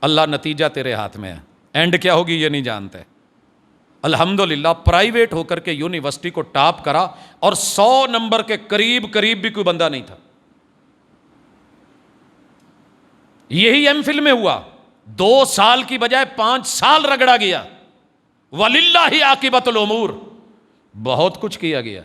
اللہ نتیجہ تیرے ہاتھ میں ہے، اینڈ کیا ہوگی یہ نہیں جانتے. الحمدللہ پرائیویٹ ہو کر کے یونیورسٹی کو ٹاپ کرا اور 100 نمبر کے قریب بھی کوئی بندہ نہیں تھا. یہی ایم فل میں ہوا، 2 سال کی بجائے 5 سال رگڑا گیا. وَلِلَّهِ عَاقِبَةُ الْأُمُورِ. بہت کچھ کیا گیا.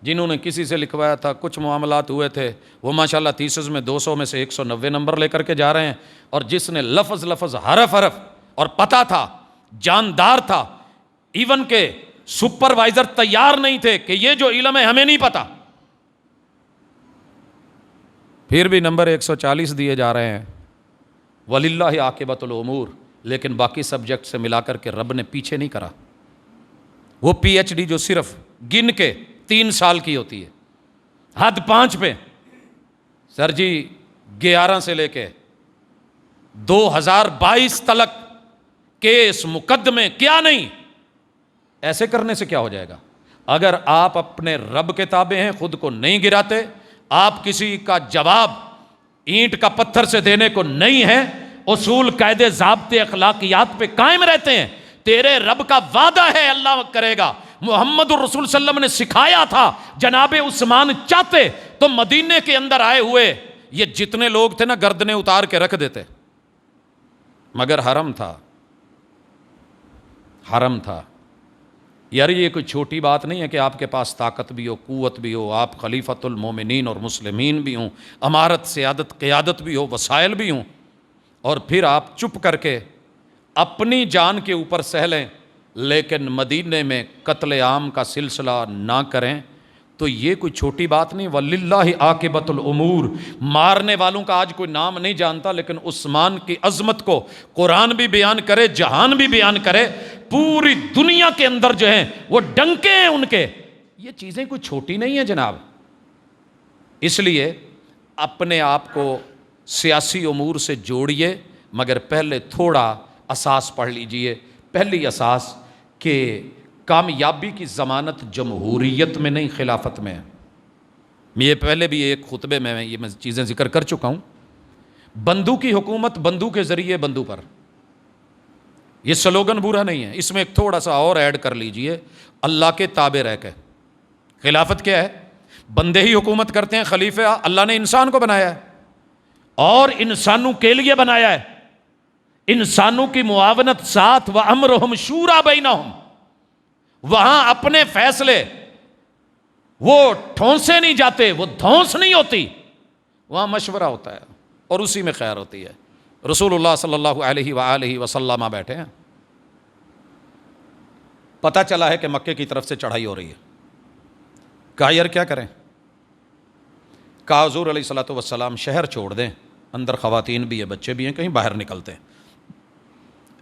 جنہوں نے کسی سے لکھوایا تھا کچھ معاملات ہوئے تھے وہ ماشاءاللہ تھیسس میں 200 میں سے 190 نمبر لے کر کے جا رہے ہیں. اور جس نے لفظ حرف اور پتہ تھا، جاندار تھا، ایون کہ سپروائزر تیار نہیں تھے کہ یہ جو علم ہے ہمیں نہیں پتا، پھر بھی نمبر 140 دیے جا رہے ہیں. وَلِلَّهِ عَاقِبَةُ الْأُمُورِ. لیکن باقی سبجیکٹ سے ملا کر کے رب نے پیچھے نہیں کرا. وہ پی ایچ ڈی جو صرف گن کے 3 سال کی ہوتی ہے، حد 5 پہ، سر جی 11 سے لے کے 2022 تلک کیس مقدمے کیا نہیں. ایسے کرنے سے کیا ہو جائے گا؟ اگر آپ اپنے رب کے تابع ہیں، خود کو نہیں گراتے، آپ کسی کا جواب اینٹ کا پتھر سے دینے کو نہیں ہے، اصول قاعدے ضابطے اخلاقیات پہ قائم رہتے ہیں، تیرے رب کا وعدہ ہے اللہ کرے گا. محمد الرسول صلی اللہ علیہ وسلم نے سکھایا تھا. جناب عثمان چاہتے تو مدینے کے اندر آئے ہوئے یہ جتنے لوگ تھے نا گردنیں اتار کے رکھ دیتے، مگر حرم تھا، حرم تھا. یار یہ کوئی چھوٹی بات نہیں ہے کہ آپ کے پاس طاقت بھی ہو، قوت بھی ہو، آپ خلیفۃ المومنین اور مسلمین بھی ہوں، امارت سیادت قیادت بھی ہو، وسائل بھی ہوں، اور پھر آپ چپ کر کے اپنی جان کے اوپر سہ لیں لیکن مدینے میں قتل عام کا سلسلہ نہ کریں. تو یہ کوئی چھوٹی بات نہیں. وَلِلَّهِ عَاقِبَةُ الْأُمُورِ. مارنے والوں کا آج کوئی نام نہیں جانتا، لیکن عثمان کی عظمت کو قرآن بھی بیان کرے، جہان بھی بیان کرے، پوری دنیا کے اندر جو ہیں وہ ڈنکے ہیں ان کے. یہ چیزیں کوئی چھوٹی نہیں ہیں جناب. اس لیے اپنے آپ کو سیاسی امور سے جوڑیے، مگر پہلے تھوڑا اساس پڑھ لیجئے. پہلی اساس کہ کامیابی کی ضمانت جمہوریت میں نہیں، خلافت میں ہے. یہ پہلے بھی ایک خطبے میں یہ چیزیں ذکر کر چکا ہوں. بندو کی حکومت بندو کے ذریعے بندو پر، یہ سلوگن برا نہیں ہے، اس میں ایک تھوڑا سا اور ایڈ کر لیجئے، اللہ کے تابع رہ کے. خلافت کیا ہے؟ بندے ہی حکومت کرتے ہیں، خلیفہ اللہ نے انسان کو بنایا ہے اور انسانوں کے لیے بنایا ہے. انسانوں کی معاونت ساتھ وَأَمْرُهُمْ شُورَىٰ بَيْنَهُمْ. وہاں اپنے فیصلے وہ ٹھونسے نہیں جاتے، وہ دھونس نہیں ہوتی، وہاں مشورہ ہوتا ہے اور اسی میں خیر ہوتی ہے. رسول اللہ صلی اللہ علیہ وآلہ وسلم بیٹھے ہیں، پتہ چلا ہے کہ مکے کی طرف سے چڑھائی ہو رہی ہے. کہا یار کیا کریں؟ کہا حضور علیہ الصلوۃ والسلام شہر چھوڑ دیں، اندر خواتین بھی ہیں، بچے بھی ہیں، کہیں باہر نکلتے ہیں.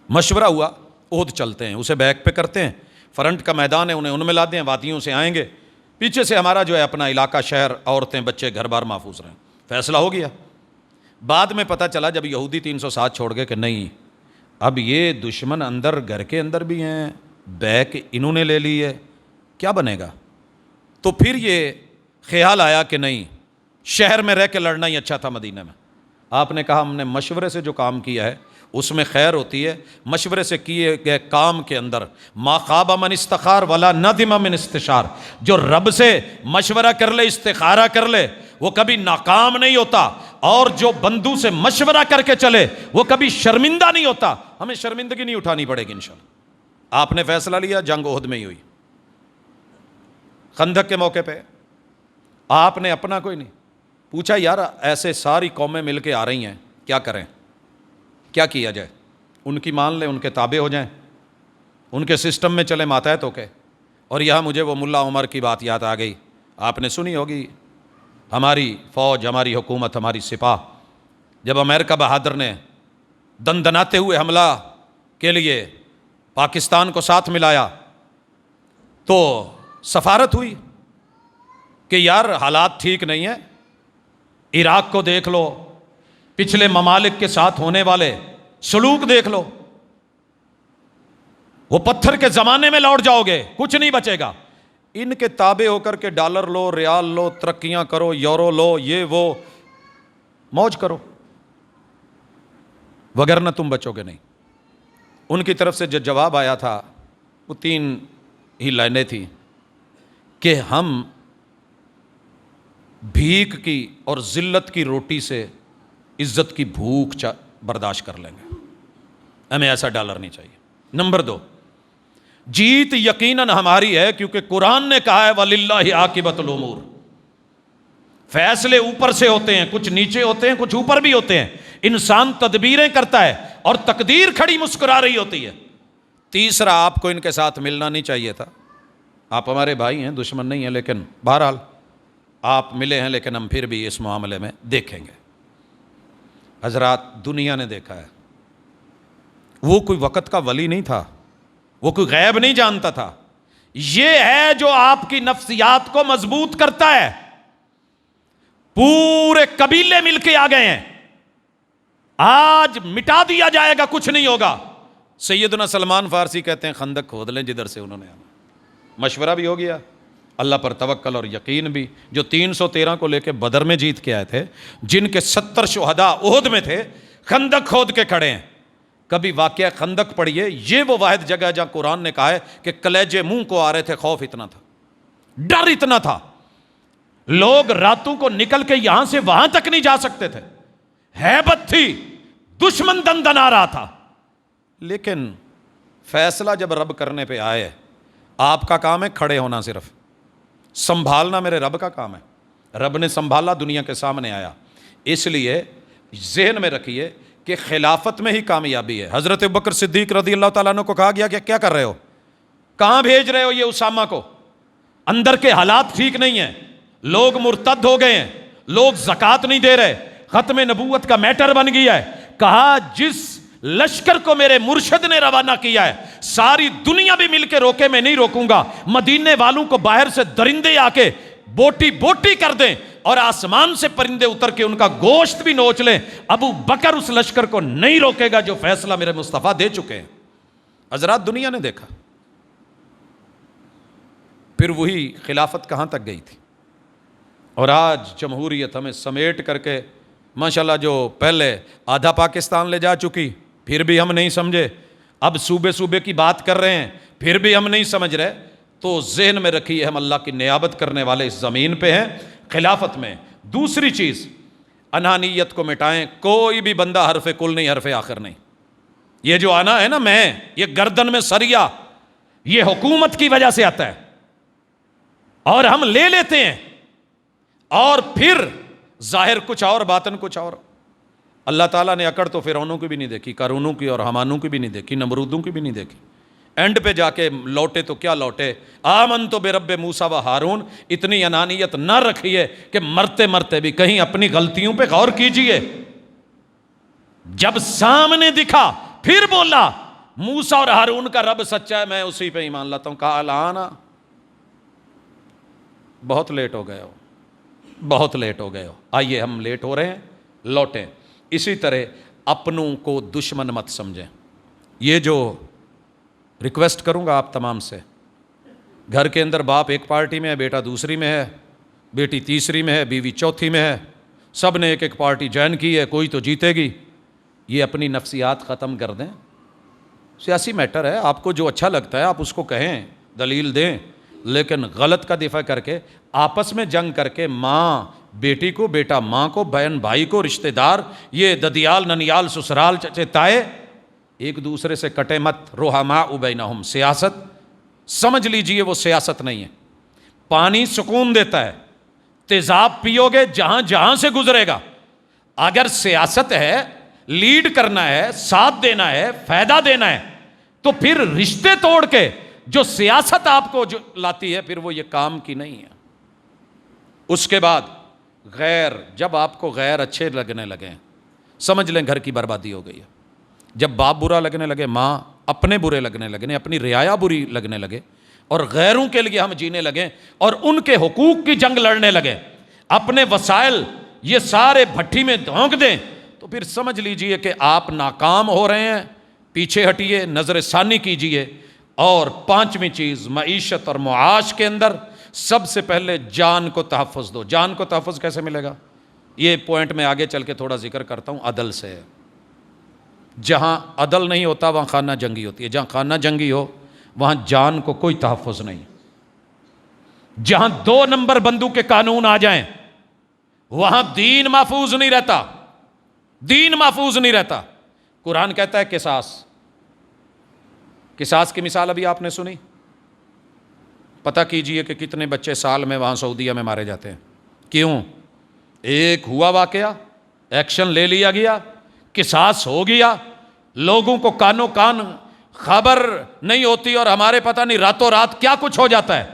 مشورہ ہوا احد چلتے ہیں، اسے بیک پہ کرتے ہیں، فرنٹ کا میدان ہے انہیں ان میں لا دیں، وادیوں سے آئیں گے، پیچھے سے ہمارا جو ہے اپنا علاقہ، شہر، عورتیں، بچے، گھر بار محفوظ رہیں. فیصلہ ہو گیا. بعد میں پتہ چلا جب یہودی 307 چھوڑ گئے کہ نہیں اب یہ دشمن اندر گھر کے اندر بھی ہیں، بیک انہوں نے لے لی ہے، کیا بنے گا؟ تو پھر یہ خیال آیا کہ نہیں، شہر میں رہ کے لڑنا ہی اچھا تھا مدینہ میں۔ آپ نے کہا ہم نے مشورے سے جو کام کیا ہے اس میں خیر ہوتی ہے، مشورے سے کیے گئے کام کے اندر ما خاب من استخار ولا ندم من استشار، جو رب سے مشورہ کر لے، استخارہ کر لے، وہ کبھی ناکام نہیں ہوتا، اور جو بندو سے مشورہ کر کے چلے وہ کبھی شرمندہ نہیں ہوتا۔ ہمیں شرمندگی نہیں اٹھانی پڑے گی انشاءاللہ۔ آپ نے فیصلہ لیا، جنگ احد میں ہی ہوئی، خندق کے موقع پہ آپ نے اپنا کوئی نہیں پوچھا یار ایسے ساری قومیں مل کے آ رہی ہیں، کیا کریں، کیا کیا جائے؟ ان کی مان لیں، ان کے تابع ہو جائیں، ان کے سسٹم میں چلے ماتحت ہو کے۔ اور یہاں مجھے وہ ملا عمر کی بات یاد آ گئی، آپ نے سنی ہوگی، ہماری فوج، ہماری حکومت، ہماری سپاہ جب امریکہ بہادر نے دندناتے ہوئے حملہ کے لیے پاکستان کو ساتھ ملایا تو سفارت ہوئی کہ یار حالات ٹھیک نہیں ہیں، عراق کو دیکھ لو، پچھلے ممالک کے ساتھ ہونے والے سلوک دیکھ لو، وہ پتھر کے زمانے میں لوٹ جاؤ گے، کچھ نہیں بچے گا۔ ان کے تابع ہو کر کے ڈالر لو، ریال لو، ترقیاں کرو، یورو لو، یہ وہ موج کرو، وگرنہ تم بچو گے نہیں۔ ان کی طرف سے جو جواب آیا تھا وہ 3 ہی لائنیں تھیں کہ ہم بھیک کی اور ذلت کی روٹی سے عزت کی بھوک برداشت کر لیں گے، ہمیں ایسا ڈالر نہیں چاہیے۔ نمبر 2، جیت یقیناً ہماری ہے، کیونکہ قرآن نے کہا ہے وَلِلَّهِ عَاقِبَةُ الْأُمُورِ، فیصلے اوپر سے ہوتے ہیں، کچھ نیچے ہوتے ہیں، کچھ اوپر بھی ہوتے ہیں، انسان تدبیریں کرتا ہے اور تقدیر کھڑی مسکرا رہی ہوتی ہے۔ تیسرا، آپ کو ان کے ساتھ ملنا نہیں چاہیے تھا، آپ ہمارے بھائی ہیں، دشمن نہیں ہیں، لیکن بہرحال آپ ملے ہیں، لیکن ہم پھر بھی اس معاملے میں دیکھیں گے۔ حضرات، دنیا نے دیکھا ہے، وہ کوئی وقت کا ولی نہیں تھا، وہ کوئی غیب نہیں جانتا تھا، یہ ہے جو آپ کی نفسیات کو مضبوط کرتا ہے۔ پورے قبیلے مل کے آ گئے ہیں، آج مٹا دیا جائے گا، کچھ نہیں ہوگا۔ سیدنا سلمان فارسی کہتے ہیں خندق کھود لیں جدھر سے انہوں نے آنا، مشورہ بھی ہو گیا، اللہ پر توکل اور یقین بھی۔ جو 313 کو لے کے بدر میں جیت کے آئے تھے، جن کے 70 شہداء احد میں تھے، خندق کھود کے کھڑے ہیں۔ کبھی واقعہ خندق پڑھیے، یہ وہ واحد جگہ جہاں قرآن نے کہا ہے کہ کلیجے منہ کو آ رہے تھے، خوف اتنا تھا، ڈر اتنا تھا، لوگ راتوں کو نکل کے یہاں سے وہاں تک نہیں جا سکتے تھے، ہیبت تھی، دشمن دندنا رہا تھا۔ لیکن فیصلہ جب رب کرنے پہ آئے، آپ کا کام ہے کھڑے ہونا، صرف سنبھالنا میرے رب کا کام ہے۔ رب نے سنبھالا، دنیا کے سامنے آیا۔ اس لیے ذہن میں رکھیے کہ خلافت میں ہی کامیابی ہے۔ حضرت ابوبکر صدیق رضی اللہ تعالیٰ عنہ کو کہا گیا کہ کیا کر رہے ہو، کہاں بھیج رہے ہو یہ اسامہ کو، اندر کے حالات ٹھیک نہیں ہیں، لوگ مرتد ہو گئے ہیں، لوگ زکوٰۃ نہیں دے رہے، ختم نبوت کا میٹر بن گیا ہے۔ کہا جس لشکر کو میرے مرشد نے روانہ کیا ہے، ساری دنیا بھی مل کے روکے، میں نہیں روکوں گا۔ مدینے والوں کو باہر سے درندے آ کے بوٹی بوٹی کر دیں اور آسمان سے پرندے اتر کے ان کا گوشت بھی نوچ لیں، ابو بکر اس لشکر کو نہیں روکے گا جو فیصلہ میرے مصطفیٰ دے چکے ہیں۔ حضرات، دنیا نے دیکھا، پھر وہی خلافت کہاں تک گئی تھی، اور آج جمہوریت ہمیں سمیٹ کر کے ماشاءاللہ جو پہلے آدھا پاکستان لے جا چکی، پھر بھی ہم نہیں سمجھے، اب صوبے صوبے کی بات کر رہے ہیں، پھر بھی ہم نہیں سمجھ رہے۔ تو ذہن میں رکھیے ہم اللہ کی نیابت کرنے والے اس زمین پہ ہیں، خلافت میں۔ دوسری چیز، انانیت کو مٹائیں، کوئی بھی بندہ حرف کل نہیں، حرف آخر نہیں۔ یہ جو آنا ہے نا، میں، یہ گردن میں سریا، یہ حکومت کی وجہ سے آتا ہے، اور ہم لے لیتے ہیں، اور پھر ظاہر کچھ اور باطن کچھ اور۔ اللہ تعالیٰ نے اکڑ تو فرعونوں کی بھی نہیں دیکھی، قارونوں کی اور حمانوں کی بھی نہیں دیکھی، نمرودوں کی بھی نہیں دیکھی، اینڈ پہ جا کے لوٹے تو کیا لوٹے، آمنت برب موسیٰ و ہارون۔ اتنی انانیت نہ رکھیے کہ مرتے مرتے بھی کہیں اپنی غلطیوں پہ غور کیجئے۔ جب سامنے دکھا پھر بولا موسیٰ اور ہارون کا رب سچا ہے، میں اسی پہ ایمان لاتا ہوں۔ کہا الانا، بہت لیٹ ہو گئے ہو، بہت لیٹ ہو گئے ہو۔ آئیے ہم لیٹ ہو رہے ہیں، لوٹیں۔ اسی طرح اپنوں کو دشمن مت سمجھیں. یہ جو ریکویسٹ کروں گا آپ تمام سے، گھر کے اندر باپ ایک پارٹی میں ہے، بیٹا دوسری میں ہے، بیٹی تیسری میں ہے، بیوی چوتھی میں ہے، سب نے ایک ایک پارٹی جوائن کی ہے، کوئی تو جیتے گی. یہ اپنی نفسیات ختم کر دیں. سیاسی میٹر ہے، آپ کو جو اچھا لگتا ہے آپ اس کو کہیں، دلیل دیں، لیکن غلط کا دفاع کر کے آپس میں جنگ کر کے ماں بیٹی کو، بیٹا ماں کو، بہن بھائی کو، رشتہ دار، یہ ددیال ننیال سسرال چچے تائے ایک دوسرے سے کٹے مت. رحماء بینہم، سیاست سمجھ لیجئے وہ سیاست نہیں ہے. پانی سکون دیتا ہے، تیزاب پیو گے جہاں جہاں سے گزرے گا. اگر سیاست ہے، لیڈ کرنا ہے، ساتھ دینا ہے، فائدہ دینا ہے، تو پھر رشتے توڑ کے جو سیاست آپ کو جو لاتی ہے پھر وہ یہ کام کی نہیں ہے. اس کے بعد غیر، جب آپ کو غیر اچھے لگنے لگے سمجھ لیں گھر کی بربادی ہو گئی ہے. جب باپ برا لگنے لگے، ماں، اپنے برے لگنے لگے، اپنی رعایا بری لگنے لگے، اور غیروں کے لیے ہم جینے لگیں اور ان کے حقوق کی جنگ لڑنے لگے، اپنے وسائل یہ سارے بھٹی میں دھونک دیں، تو پھر سمجھ لیجئے کہ آپ ناکام ہو رہے ہیں. پیچھے ہٹیے، نظر ثانی کیجئے. اور پانچویں چیز، معیشت اور معاش کے اندر سب سے پہلے جان کو تحفظ دو. جان کو تحفظ کیسے ملے گا؟ یہ پوائنٹ میں آگے چل کے تھوڑا ذکر کرتا ہوں. عدل سے. جہاں عدل نہیں ہوتا وہاں خانہ جنگی ہوتی ہے. جہاں خانہ جنگی ہو وہاں جان کو کوئی تحفظ نہیں. جہاں 2 نمبر بندوق کے قانون آ جائیں وہاں دین محفوظ نہیں رہتا. دین محفوظ نہیں رہتا. قرآن کہتا ہے قصاص. قصاص کی مثال ابھی آپ نے سنی. پتہ کیجئے کہ کتنے بچے سال میں وہاں سعودیہ میں مارے جاتے ہیں. کیوں؟ ایک ہوا واقعہ، ایکشن لے لیا گیا، قصاص ہو گیا، لوگوں کو کانوں کان خبر نہیں ہوتی، اور ہمارے پتہ نہیں راتوں رات کیا کچھ ہو جاتا ہے.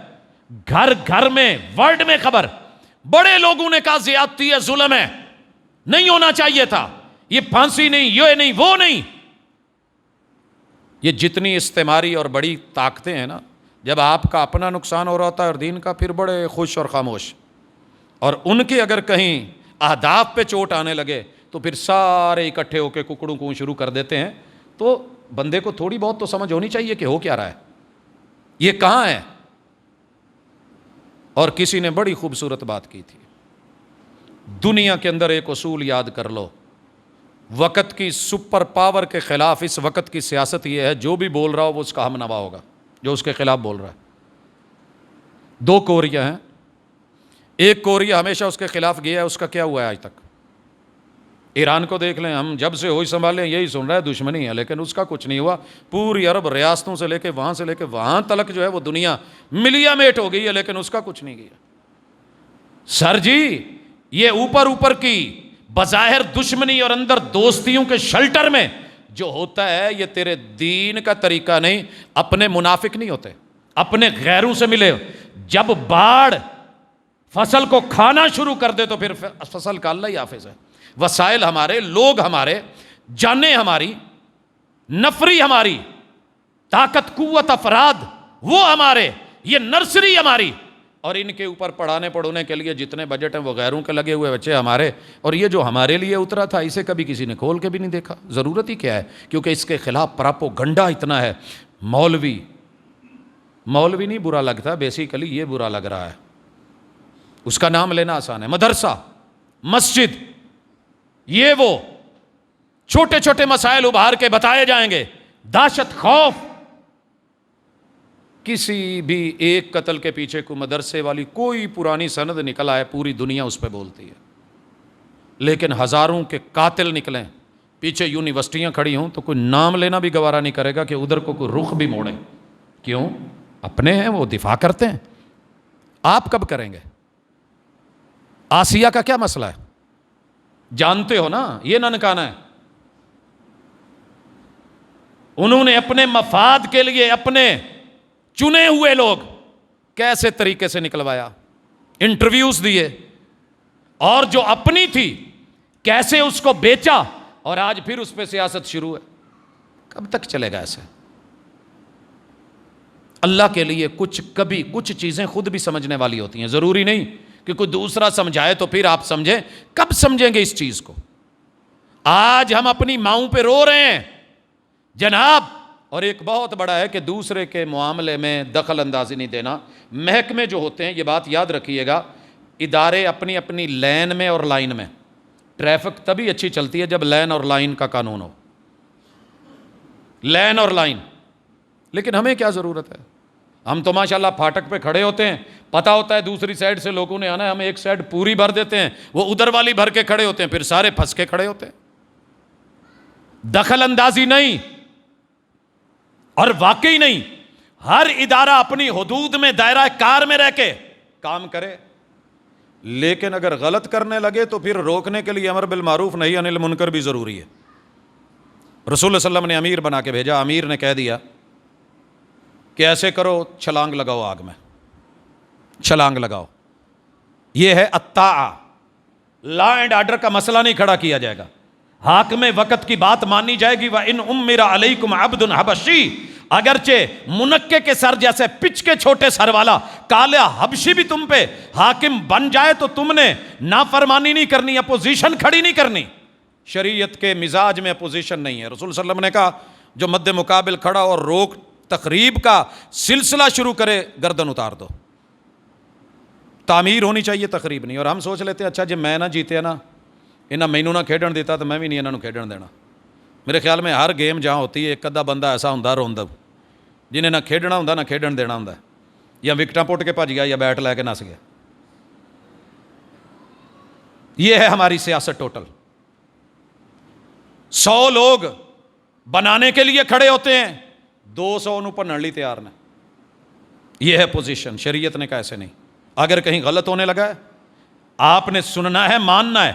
گھر گھر میں، ورلڈ میں خبر. بڑے لوگوں نے کہا زیادتی ہے، ظلم ہے، نہیں ہونا چاہیے تھا، یہ پھانسی نہیں، یہ نہیں، وہ نہیں. یہ جتنی استعماری اور بڑی طاقتیں ہیں نا، جب آپ کا اپنا نقصان ہو رہا ہوتا ہے اور دین کا، پھر بڑے خوش اور خاموش. اور ان کے اگر کہیں اہداف پہ چوٹ آنے لگے تو پھر سارے اکٹھے ہو کے ککڑوں کو شروع کر دیتے ہیں. تو بندے کو تھوڑی بہت تو سمجھ ہونی چاہیے کہ ہو کیا رہا ہے، یہ کہاں ہے. اور کسی نے بڑی خوبصورت بات کی تھی، دنیا کے اندر ایک اصول یاد کر لو، وقت کی سپر پاور کے خلاف اس وقت کی سیاست یہ ہے، جو بھی بول رہا ہو وہ اس کا ہم نوا ہوگا جو اس کے خلاف بول رہا ہے. 2 کوریا ہیں، ایک کوریا ہمیشہ اس کے خلاف گیا ہے، اس کا کیا ہوا ہے آج تک؟ ایران کو دیکھ لیں، ہم جب سے ہوئی سنبھالیں یہی سن رہا ہے دشمنی ہے، لیکن اس کا کچھ نہیں ہوا. پوری عرب ریاستوں سے لے کے وہاں تلک جو ہے وہ دنیا ملیا میٹ ہو گئی ہے، لیکن اس کا کچھ نہیں گیا. سر جی یہ اوپر کی بظاہر دشمنی اور اندر دوستیوں کے شلٹر میں جو ہوتا ہے یہ تیرے دین کا طریقہ نہیں. اپنے منافق نہیں ہوتے، اپنے غیروں سے ملے. جب باڑ فصل کو کھانا شروع کر دے تو پھر فصل کا اللہ ہی حافظ ہے. وسائل ہمارے، لوگ ہمارے، جانیں ہماری، نفری ہماری، طاقت قوت افراد وہ ہمارے، یہ نرسری ہماری. اور ان کے اوپر پڑھانے کے لیے جتنے بجٹ ہیں وہ غیروں کے لگے ہوئے بچے ہمارے. اور یہ جو ہمارے لیے اترا تھا اسے کبھی کسی نے کھول کے بھی نہیں دیکھا. ضرورت ہی کیا ہے؟ کیونکہ اس کے خلاف پراپوگنڈا اتنا ہے. مولوی نہیں برا لگتا، بیسیکلی یہ برا لگ رہا ہے. اس کا نام لینا آسان ہے. مدرسہ، مسجد، یہ وہ چھوٹے چھوٹے مسائل ابھار کے بتائے جائیں گے. دہشت، خوف. کسی بھی ایک قتل کے پیچھے کوئی مدرسے والی کوئی پرانی سند نکل آئے پوری دنیا اس پہ بولتی ہے. لیکن ہزاروں کے قاتل نکلیں، پیچھے یونیورسٹیاں کھڑی ہوں تو کوئی نام لینا بھی گوارا نہیں کرے گا کہ ادھر کو کوئی رخ بھی موڑے. کیوں؟ اپنے ہیں، وہ دفاع کرتے ہیں. آپ کب کریں گے؟ آسیہ کا کیا مسئلہ ہے؟ جانتے ہو نا، یہ ننکانا ہے. انہوں نے اپنے مفاد کے لیے اپنے چنے ہوئے لوگ کیسے طریقے سے نکلوایا، انٹرویوز دیے، اور جو اپنی تھی کیسے اس کو بیچا، اور آج پھر اس پہ سیاست شروع ہے. کب تک چلے گا ایسے؟ اللہ کے لیے کچھ چیزیں خود بھی سمجھنے والی ہوتی ہیں. ضروری نہیں کہ کوئی دوسرا سمجھائے تو پھر آپ سمجھیں. کب سمجھیں گے اس چیز کو؟ آج ہم اپنی ماؤں پہ رو رہے ہیں جناب. اور ایک بہت بڑا ہے کہ دوسرے کے معاملے میں دخل اندازی نہیں دینا. محکمے جو ہوتے ہیں، یہ بات یاد رکھیے گا، ادارے اپنی اپنی لین میں اور لائن میں. ٹریفک تبھی اچھی چلتی ہے جب لین اور لائن کا قانون ہو، لین اور لائن. لیکن ہمیں کیا ضرورت ہے؟ ہم تو ماشاءاللہ پھاٹک پہ کھڑے ہوتے ہیں، پتہ ہوتا ہے دوسری سائڈ سے لوگوں نے آنا ہے، ہم ایک سائڈ پوری بھر دیتے ہیں، وہ ادھر والی بھر کے کھڑے ہوتے ہیں، پھر سارے پھنس کے کھڑے ہوتے ہیں. دخل اندازی نہیں، اور واقعی نہیں. ہر ادارہ اپنی حدود میں دائرہ کار میں رہ کے کام کرے، لیکن اگر غلط کرنے لگے تو پھر روکنے کے لیے امر بالمعروف نہی عن المنکر بھی ضروری ہے. رسول اللہ صلی اللہ علیہ وسلم نے امیر بنا کے بھیجا، امیر نے کہہ دیا کہ ایسے کرو، چھلانگ لگاؤ آگ میں، چھلانگ لگاؤ. یہ ہے الطاعہ. لا اینڈ آرڈر کا مسئلہ نہیں کھڑا کیا جائے گا، حاکم وقت کی بات مانی جائے گی. وَإِنْ أُمِّرَ عَلَيْكُمْ عَبْدٌ حَبَشِي، اگرچہ منکے کے سر جیسے پچ کے چھوٹے سر والا کالا حبشی بھی تم پہ حاکم بن جائے تو تم نے نافرمانی نہیں کرنی، اپوزیشن کھڑی نہیں کرنی. شریعت کے مزاج میں اپوزیشن نہیں ہے. رسول صلی اللہ علیہ وسلم نے کہا جو مد مقابل کھڑا اور روک تقریب کا سلسلہ شروع کرے، گردن اتار دو. تعمیر ہونی چاہیے، تقریب نہیں. اور ہم سوچ لیتے ہیں اچھا جی میں نہ جیتے نا، انہیں مینوں نہ کھیڈن دیتا تو میں بھی نہیں انہوں کھیڈن دینا. میرے خیال میں ہر گیم جہاں ہوتی ہے ایک ادھا بندہ ایسا ہوندا روندا جنہیں نہ کھیڈنا ہوندا نہ کھیڈن دینا ہوندا، یا وکٹاں پٹ کے بھج گیا یا بیٹ لے کے نس گیا. یہ ہے ہماری سیاست ٹوٹل. 100 لوگ بنانے کے لیے کھڑے ہوتے ہیں، 200 نو پنن لی تیار نے. یہ ہے پوزیشن. شریعت نے کہا ایسے نہیں. اگر کہیں غلط ہونے لگا ہے آپ نے سننا ہے، ماننا ہے،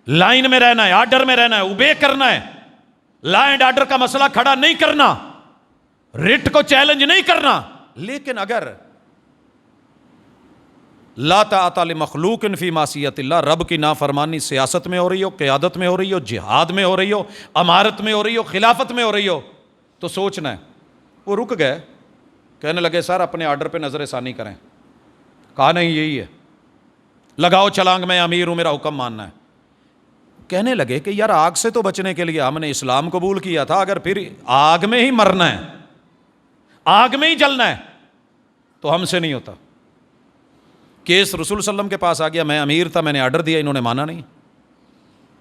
لائن میں رہنا ہے، آرڈر میں رہنا ہے، اوبے کرنا ہے. لا اینڈ آرڈر کا مسئلہ کھڑا نہیں کرنا، رٹ کو چیلنج نہیں کرنا. لیکن اگر لا طاعۃ لمخلوق فی معصیت اللہ، رب کی نافرمانی سیاست میں ہو رہی ہو، قیادت میں ہو رہی ہو، جہاد میں ہو رہی ہو، امارت میں ہو رہی ہو، خلافت میں ہو رہی ہو، تو سوچنا ہے. وہ رک گئے، کہنے لگے سر اپنے آرڈر پہ نظر ثانی کریں. کہا نہیں یہی ہے، لگاؤ چھلانگ، میں امیر ہوں، میرا حکم ماننا ہے. کہنے لگے کہ یار آگ سے تو بچنے کے لیے ہم نے اسلام قبول کیا تھا، اگر پھر آگ میں ہی مرنا ہے، آگ میں ہی جلنا ہے تو ہم سے نہیں ہوتا. کیس رسول صلی اللہ علیہ وسلم کے پاس آ گیا، میں امیر تھا، میں نے آرڈر دیا، انہوں نے مانا نہیں.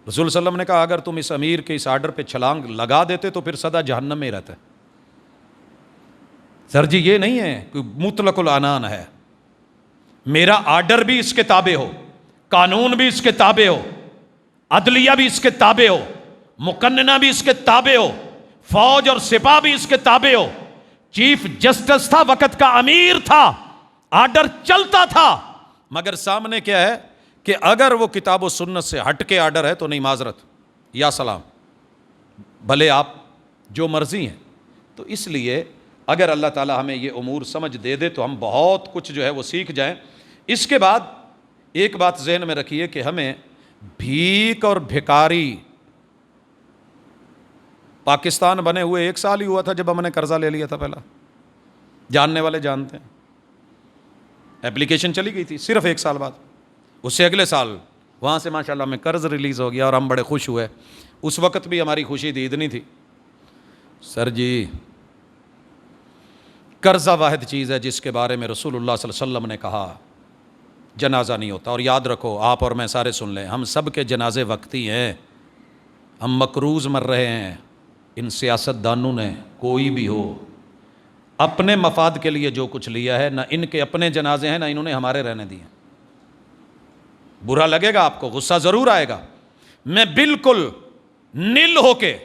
رسول صلی اللہ علیہ وسلم نے کہا اگر تم اس امیر کے اس آرڈر پہ چھلانگ لگا دیتے تو پھر سدا جہنم میں ہی رہتا ہے. سر جی یہ نہیں ہے کوئی مطلق العنان ہے، میرا آرڈر بھی اس کے تابع ہو، قانون بھی اس کے تابع ہو، عدلیہ بھی اس کے تابع ہو، مقننہ بھی اس کے تابع ہو، فوج اور سپاہ بھی اس کے تابع ہو. چیف جسٹس تھا، وقت کا امیر تھا، آرڈر چلتا تھا. مگر سامنے کیا ہے کہ اگر وہ کتاب و سنت سے ہٹ کے آرڈر ہے تو نہیں، معذرت، یا سلام، بھلے آپ جو مرضی ہیں. تو اس لیے اگر اللہ تعالیٰ ہمیں یہ امور سمجھ دے دے تو ہم بہت کچھ جو ہے وہ سیکھ جائیں. اس کے بعد ایک بات ذہن میں رکھیے کہ ہمیں بھیک اور بھکاری، پاکستان بنے ہوئے 1 سال ہی ہوا تھا جب ہم نے قرضہ لے لیا تھا پہلا، جاننے والے جانتے ہیں. اپلیکیشن چلی گئی تھی صرف 1 سال بعد، اس سے اگلے سال وہاں سے ماشاءاللہ ہمیں قرض ریلیز ہو گیا اور ہم بڑے خوش ہوئے. اس وقت بھی ہماری خوشی عید نہیں تھی. سر جی قرضہ واحد چیز ہے جس کے بارے میں رسول اللہ صلی اللہ علیہ وسلم نے کہا جنازہ نہیں ہوتا. اور یاد رکھو، آپ اور میں سارے سن لیں، ہم سب کے جنازے وقتی ہیں. ہم مقروض مر رہے ہیں. ان سیاست دانوں نے کوئی بھی ہو اپنے مفاد کے لیے جو کچھ لیا ہے، نہ ان کے اپنے جنازے ہیں نہ انہوں نے ہمارے رہنے دیے. برا لگے گا آپ کو، غصہ ضرور آئے گا. میں بالکل نل ہو کے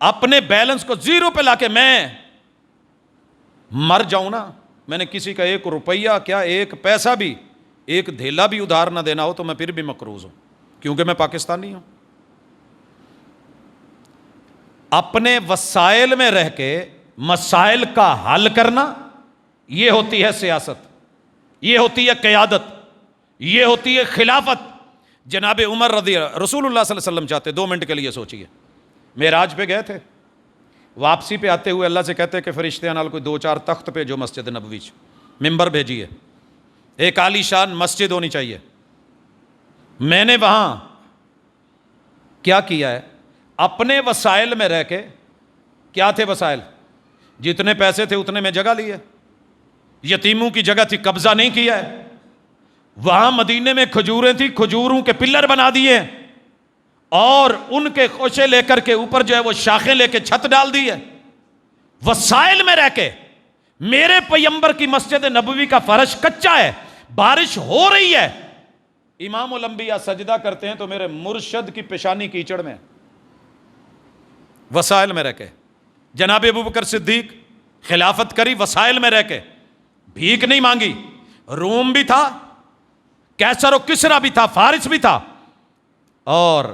اپنے بیلنس کو 0 پہ لا کے میں مر جاؤں نا، میں نے کسی کا 1 روپیہ کیا 1 پیسہ بھی 1 دھیلا بھی ادھار نہ دینا ہو تو میں پھر بھی مقروض ہوں، کیونکہ میں پاکستانی ہوں. اپنے وسائل میں رہ کے مسائل کا حل کرنا، یہ ہوتی ہے سیاست، یہ ہوتی ہے قیادت، یہ ہوتی ہے خلافت. جناب عمر رضی اللہ، رسول اللہ صلی اللہ علیہ وسلم چاہتے، 2 منٹ کے لیے سوچئے، معراج پہ گئے تھے، واپسی پہ آتے ہوئے اللہ سے کہتے کہ فرشتے نال کوئی 2-4 تخت پہ جو مسجد نبوی ممبر بھیجیے، ایک عالی شان مسجد ہونی چاہیے. میں نے وہاں کیا کیا ہے؟ اپنے وسائل میں رہ کے. کیا تھے وسائل؟ جتنے پیسے تھے اتنے میں جگہ لی ہے. یتیموں کی جگہ تھی قبضہ نہیں کیا ہے. وہاں مدینے میں کھجوریں تھی، کھجوروں کے پلر بنا دیے اور ان کے خوشے لے کر کے اوپر جو ہے وہ شاخیں لے کے چھت ڈال دی ہے. وسائل میں رہ کے. میرے پیغمبر کی مسجد نبوی کا فرش کچا ہے، بارش ہو رہی ہے، امام الانبیاء سجدہ کرتے ہیں تو میرے مرشد کی پیشانی کیچڑ میں. وسائل میں رہ کے. جناب ابوبکر صدیق خلافت کری وسائل میں رہ کے، بھیک نہیں مانگی. روم بھی تھا، کیسر و کسرا بھی تھا، فارس بھی تھا. اور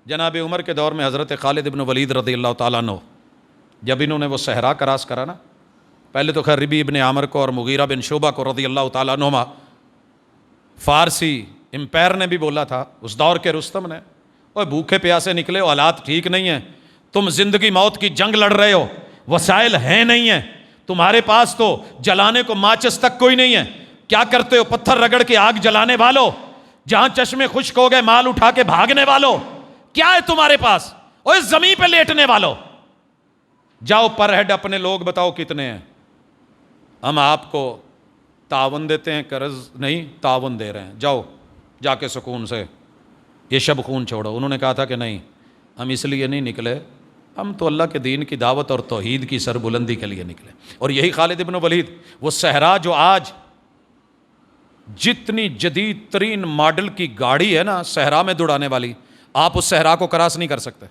جناب عمر کے دور میں حضرت خالد بن ولید رضی اللہ تعالیٰ عنہ، جب انہوں نے وہ صحرا کراس کرا نا، پہلے تو خیر ربی ابن عامر کو اور مغیرہ بن شعبہ کو رضی اللہ تعالیٰ عنہما، فارسی امپائر نے بھی بولا تھا اس دور کے رستم نے، اوہ بھوکے پیاسے نکلے ہو، حالات ٹھیک نہیں ہیں، تم زندگی موت کی جنگ لڑ رہے ہو، وسائل ہیں نہیں ہیں، تمہارے پاس تو جلانے کو ماچس تک کوئی نہیں ہے، کیا کرتے ہو؟ پتھر رگڑ کے آگ جلانے والو، جہاں چشمے خشک ہو گئے مال اٹھا کے بھاگنے والو، کیا ہے تمہارے پاس؟ اوہ زمین پہ لیٹنے والو، جاؤ پر ہیڈ اپنے لوگ بتاؤ کتنے ہیں، ہم آپ کو تعاون دیتے ہیں، قرض نہیں تعاون دے رہے ہیں، جاؤ جا کے سکون سے یہ شب خون چھوڑو. انہوں نے کہا تھا کہ نہیں، ہم اس لیے نہیں نکلے، ہم تو اللہ کے دین کی دعوت اور توحید کی سربلندی کے لیے نکلے. اور یہی خالد بن ولید، وہ صحرا جو آج جتنی جدید ترین ماڈل کی گاڑی ہے نا صحرا میں دوڑانے والی، آپ اس صحرا کو کراس نہیں کر سکتے.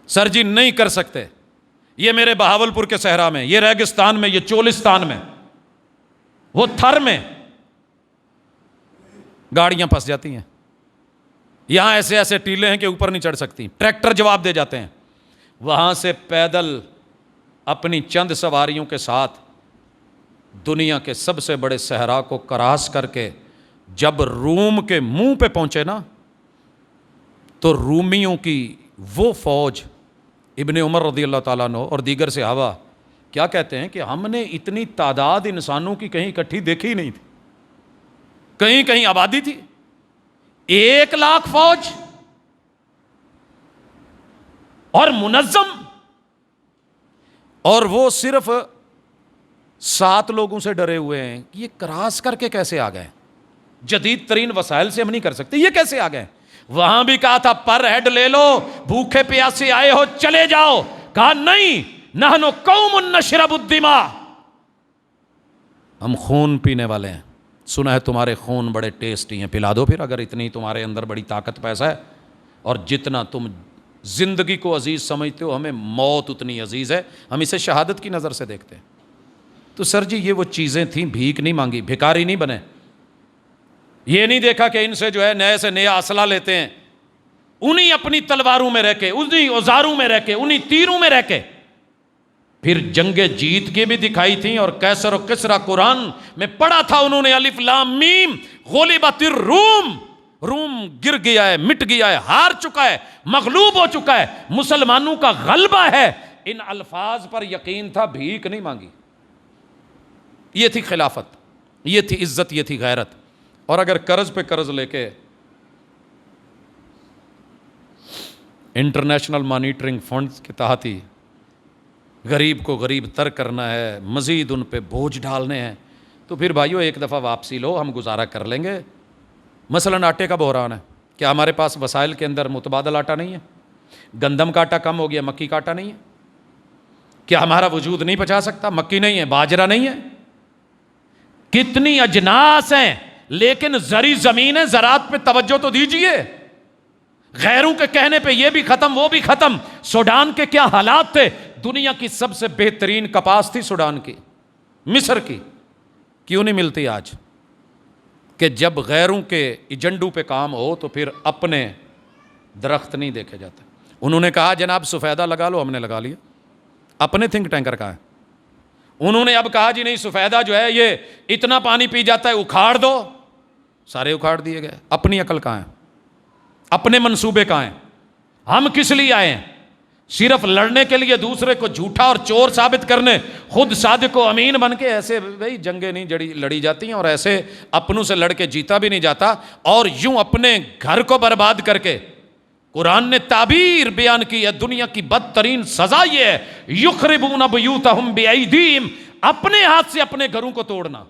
سر جی نہیں کر سکتے. یہ میرے بہاولپور کے صحرا میں، یہ ریگستان میں، یہ چولستان میں، وہ تھر میں گاڑیاں پھنس جاتی ہیں. یہاں ایسے ایسے ٹیلے ہیں کہ اوپر نہیں چڑھ سکتی، ٹریکٹر جواب دے جاتے ہیں. وہاں سے پیدل اپنی چند سواریوں کے ساتھ دنیا کے سب سے بڑے صحرا کو کراس کر کے جب روم کے منہ پہ پہنچے نا، تو رومیوں کی وہ فوج، ابن عمر رضی اللہ تعالیٰ عنہ اور دیگر صحابہ کیا کہتے ہیں کہ ہم نے اتنی تعداد انسانوں کی کہیں اکٹھی دیکھی نہیں تھی. کہیں کہیں آبادی تھی 1,00,000 فوج اور منظم، اور وہ صرف 7 لوگوں سے ڈرے ہوئے ہیں کہ یہ کراس کر کے کیسے آ گئے، جدید ترین وسائل سے ہم نہیں کر سکتے، یہ کیسے آ گئے. وہاں بھی کہا تھا پر ہیڈ لے لو، بھوکے پیاسے آئے ہو چلے جاؤ. کہا نہیں، نحن قوم نشرب الدماء، ہم خون پینے والے ہیں، سنا ہے تمہارے خون بڑے ٹیسٹی ہیں، پلا دو پھر، اگر اتنی تمہارے اندر بڑی طاقت پیسہ ہے، اور جتنا تم زندگی کو عزیز سمجھتے ہو ہمیں موت اتنی عزیز ہے، ہم اسے شہادت کی نظر سے دیکھتے ہیں. تو سر جی یہ وہ چیزیں تھیں، بھیک نہیں مانگی، بھکاری نہیں بنے. یہ نہیں دیکھا کہ ان سے جو ہے نئے سے نیا اسلحہ لیتے ہیں، انہی اپنی تلواروں میں رہ کے، انہی اوزاروں میں رہ کے، انہی تیروں میں رہ کے پھر جنگیں جیت کے بھی دکھائی تھیں. اور کیسر و کسرا قرآن میں پڑھا تھا انہوں نے، الف لام میم غلبت الروم، روم گر گیا ہے، مٹ گیا ہے، ہار چکا ہے، مغلوب ہو چکا ہے، مسلمانوں کا غلبہ ہے. ان الفاظ پر یقین تھا، بھیک نہیں مانگی. یہ تھی خلافت، یہ تھی عزت، یہ تھی غیرت. اور اگر قرض پہ قرض لے کے انٹرنیشنل مانیٹرنگ فنڈ کے تحت ہی غریب کو غریب تر کرنا ہے، مزید ان پہ بوجھ ڈالنے ہیں، تو پھر بھائیو ایک دفعہ واپسی لو، ہم گزارا کر لیں گے. مثلاً آٹے کا بحران ہے، کیا ہمارے پاس وسائل کے اندر متبادل آٹا نہیں ہے؟ گندم کا آٹا کم ہو گیا، مکی کا آٹا نہیں ہے؟ کیا ہمارا وجود نہیں پچا سکتا؟ مکی نہیں ہے، باجرہ نہیں ہے، کتنی اجناس ہیں، لیکن زرعی زمین ہے، زراعت پہ توجہ تو دیجئے. غیروں کے کہنے پہ یہ بھی ختم وہ بھی ختم. سوڈان کے کیا حالات تھے، دنیا کی سب سے بہترین کپاس تھی سوڈان کی، مصر کی، کیوں نہیں ملتی آج؟ کہ جب غیروں کے ایجنڈوں پہ کام ہو تو پھر اپنے درخت نہیں دیکھے جاتے. انہوں نے کہا جناب سفیدہ لگا لو، ہم نے لگا لیا. اپنے تھنک ٹینکر کہاں ہے؟ انہوں نے اب کہا جی نہیں سفیدہ جو ہے یہ اتنا پانی پی جاتا ہے، اکھاڑ دو، سارے اکھاڑ دیے گئے. اپنی عقل کہاں ہے؟ اپنے منصوبے کہاں ہیں؟ ہم کس لیے آئے ہیں؟ صرف لڑنے کے لیے دوسرے کو جھوٹا اور چور ثابت کرنے، خود صادق و امین بن کے ایسے بھائی جنگیں نہیں لڑی جاتی ہیں، اور ایسے اپنوں سے لڑ کے جیتا بھی نہیں جاتا، اور یوں اپنے گھر کو برباد کر کے قرآن نے تعبیر بیان کی ہے، دنیا کی بدترین سزا یہ ہے، یخربون بیوتہم بایدیہم، اپنے ہاتھ سے اپنے گھروں کو توڑنا،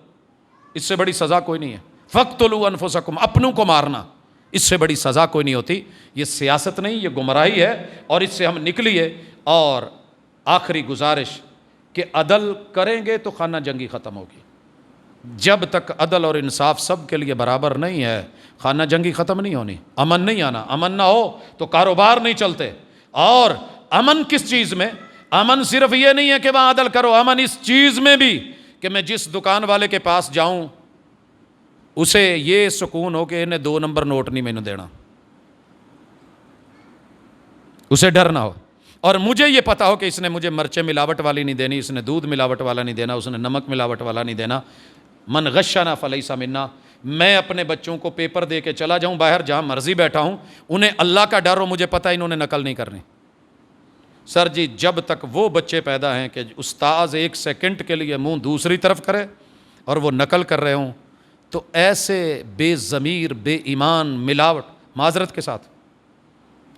اس سے بڑی سزا کوئی نہیں ہے۔ فاقتلوا انفسکم، اپنوں کو مارنا، اس سے بڑی سزا کوئی نہیں ہوتی۔ یہ سیاست نہیں، یہ گمراہی ہے، اور اس سے ہم نکلیے۔ اور آخری گزارش کہ عدل کریں گے تو خانہ جنگی ختم ہوگی۔ جب تک عدل اور انصاف سب کے لیے برابر نہیں ہے، خانہ جنگی ختم نہیں ہونی، امن نہیں آنا۔ امن نہ ہو تو کاروبار نہیں چلتے۔ اور امن کس چیز میں؟ امن صرف یہ نہیں ہے کہ وہاں عدل کرو، امن اس چیز میں بھی کہ میں جس دکان والے کے پاس جاؤں اسے یہ سکون ہو کہ انہیں 2 نمبر نوٹ نہیں میں نے دینا، اسے ڈر نہ ہو، اور مجھے یہ پتا ہو کہ اس نے مجھے مرچیں ملاوٹ والی نہیں دینی، اس نے دودھ ملاوٹ والا نہیں دینا، اس نے نمک ملاوٹ والا نہیں دینا۔ من غشنا فلیس منا۔ میں اپنے بچوں کو پیپر دے کے چلا جاؤں باہر جہاں مرضی بیٹھا ہوں، انہیں اللہ کا ڈر ہو، مجھے پتا انہوں نے نقل نہیں کرنی۔ سر جی جب تک وہ بچے پیدا ہیں کہ استاذ 1 سیکنڈ کے لیے منہ دوسری طرف کرے اور وہ نقل کر رہے ہوں، تو ایسے بے ضمیر، بے ایمان، ملاوٹ، معذرت کے ساتھ،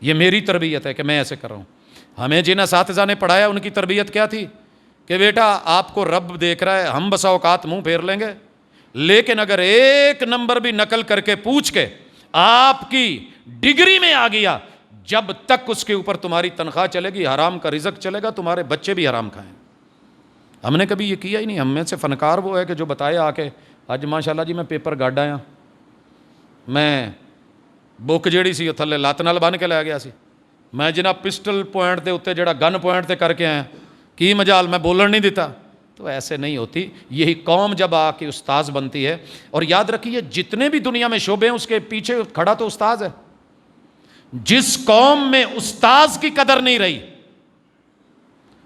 یہ میری تربیت ہے کہ میں ایسے کر رہا ہوں۔ ہمیں جن اساتذہ نے پڑھایا ان کی تربیت کیا تھی کہ بیٹا آپ کو رب دیکھ رہا ہے، ہم بسا اوقات منہ پھیر لیں گے، لیکن اگر 1 نمبر بھی نقل کر کے پوچھ کے آپ کی ڈگری میں آ گیا، جب تک اس کے اوپر تمہاری تنخواہ چلے گی، حرام کا رزق چلے گا، تمہارے بچے بھی حرام کھائیں۔ ہم نے کبھی یہ کیا ہی نہیں۔ ہم میں سے فنکار وہ ہے کہ جو بتائے آ کے اج ماشاءاللہ جی میں پیپر گاڈ آیا، میں بک جیڑی سی تھلے لت نال بن کے لے گیا سی، میں جناب پسٹل پوائنٹ دے اتنے جڑا گن پوائنٹ تے کر کے آیا، کی مجال میں بولن نہیں دیتا۔ تو ایسے نہیں ہوتی۔ یہی قوم جب آ کے استاذ بنتی ہے، اور یاد رکھیے جتنے بھی دنیا میں شعبے ہیں اس کے پیچھے کھڑا تو استاذ ہے۔ جس قوم میں استاذ کی قدر نہیں رہی،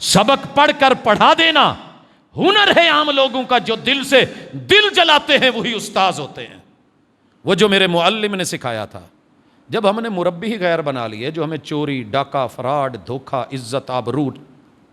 سبق پڑھ کر پڑھا دینا ہنر ہے عام لوگوں کا، جو دل سے دل جلاتے ہیں وہی استاذ ہوتے ہیں۔ وہ جو میرے معلم نے سکھایا تھا، جب ہم نے مربی ہی غیر بنا لیے، جو ہمیں چوری، ڈاکہ، فراڈ، دھوکہ، عزت آبرو،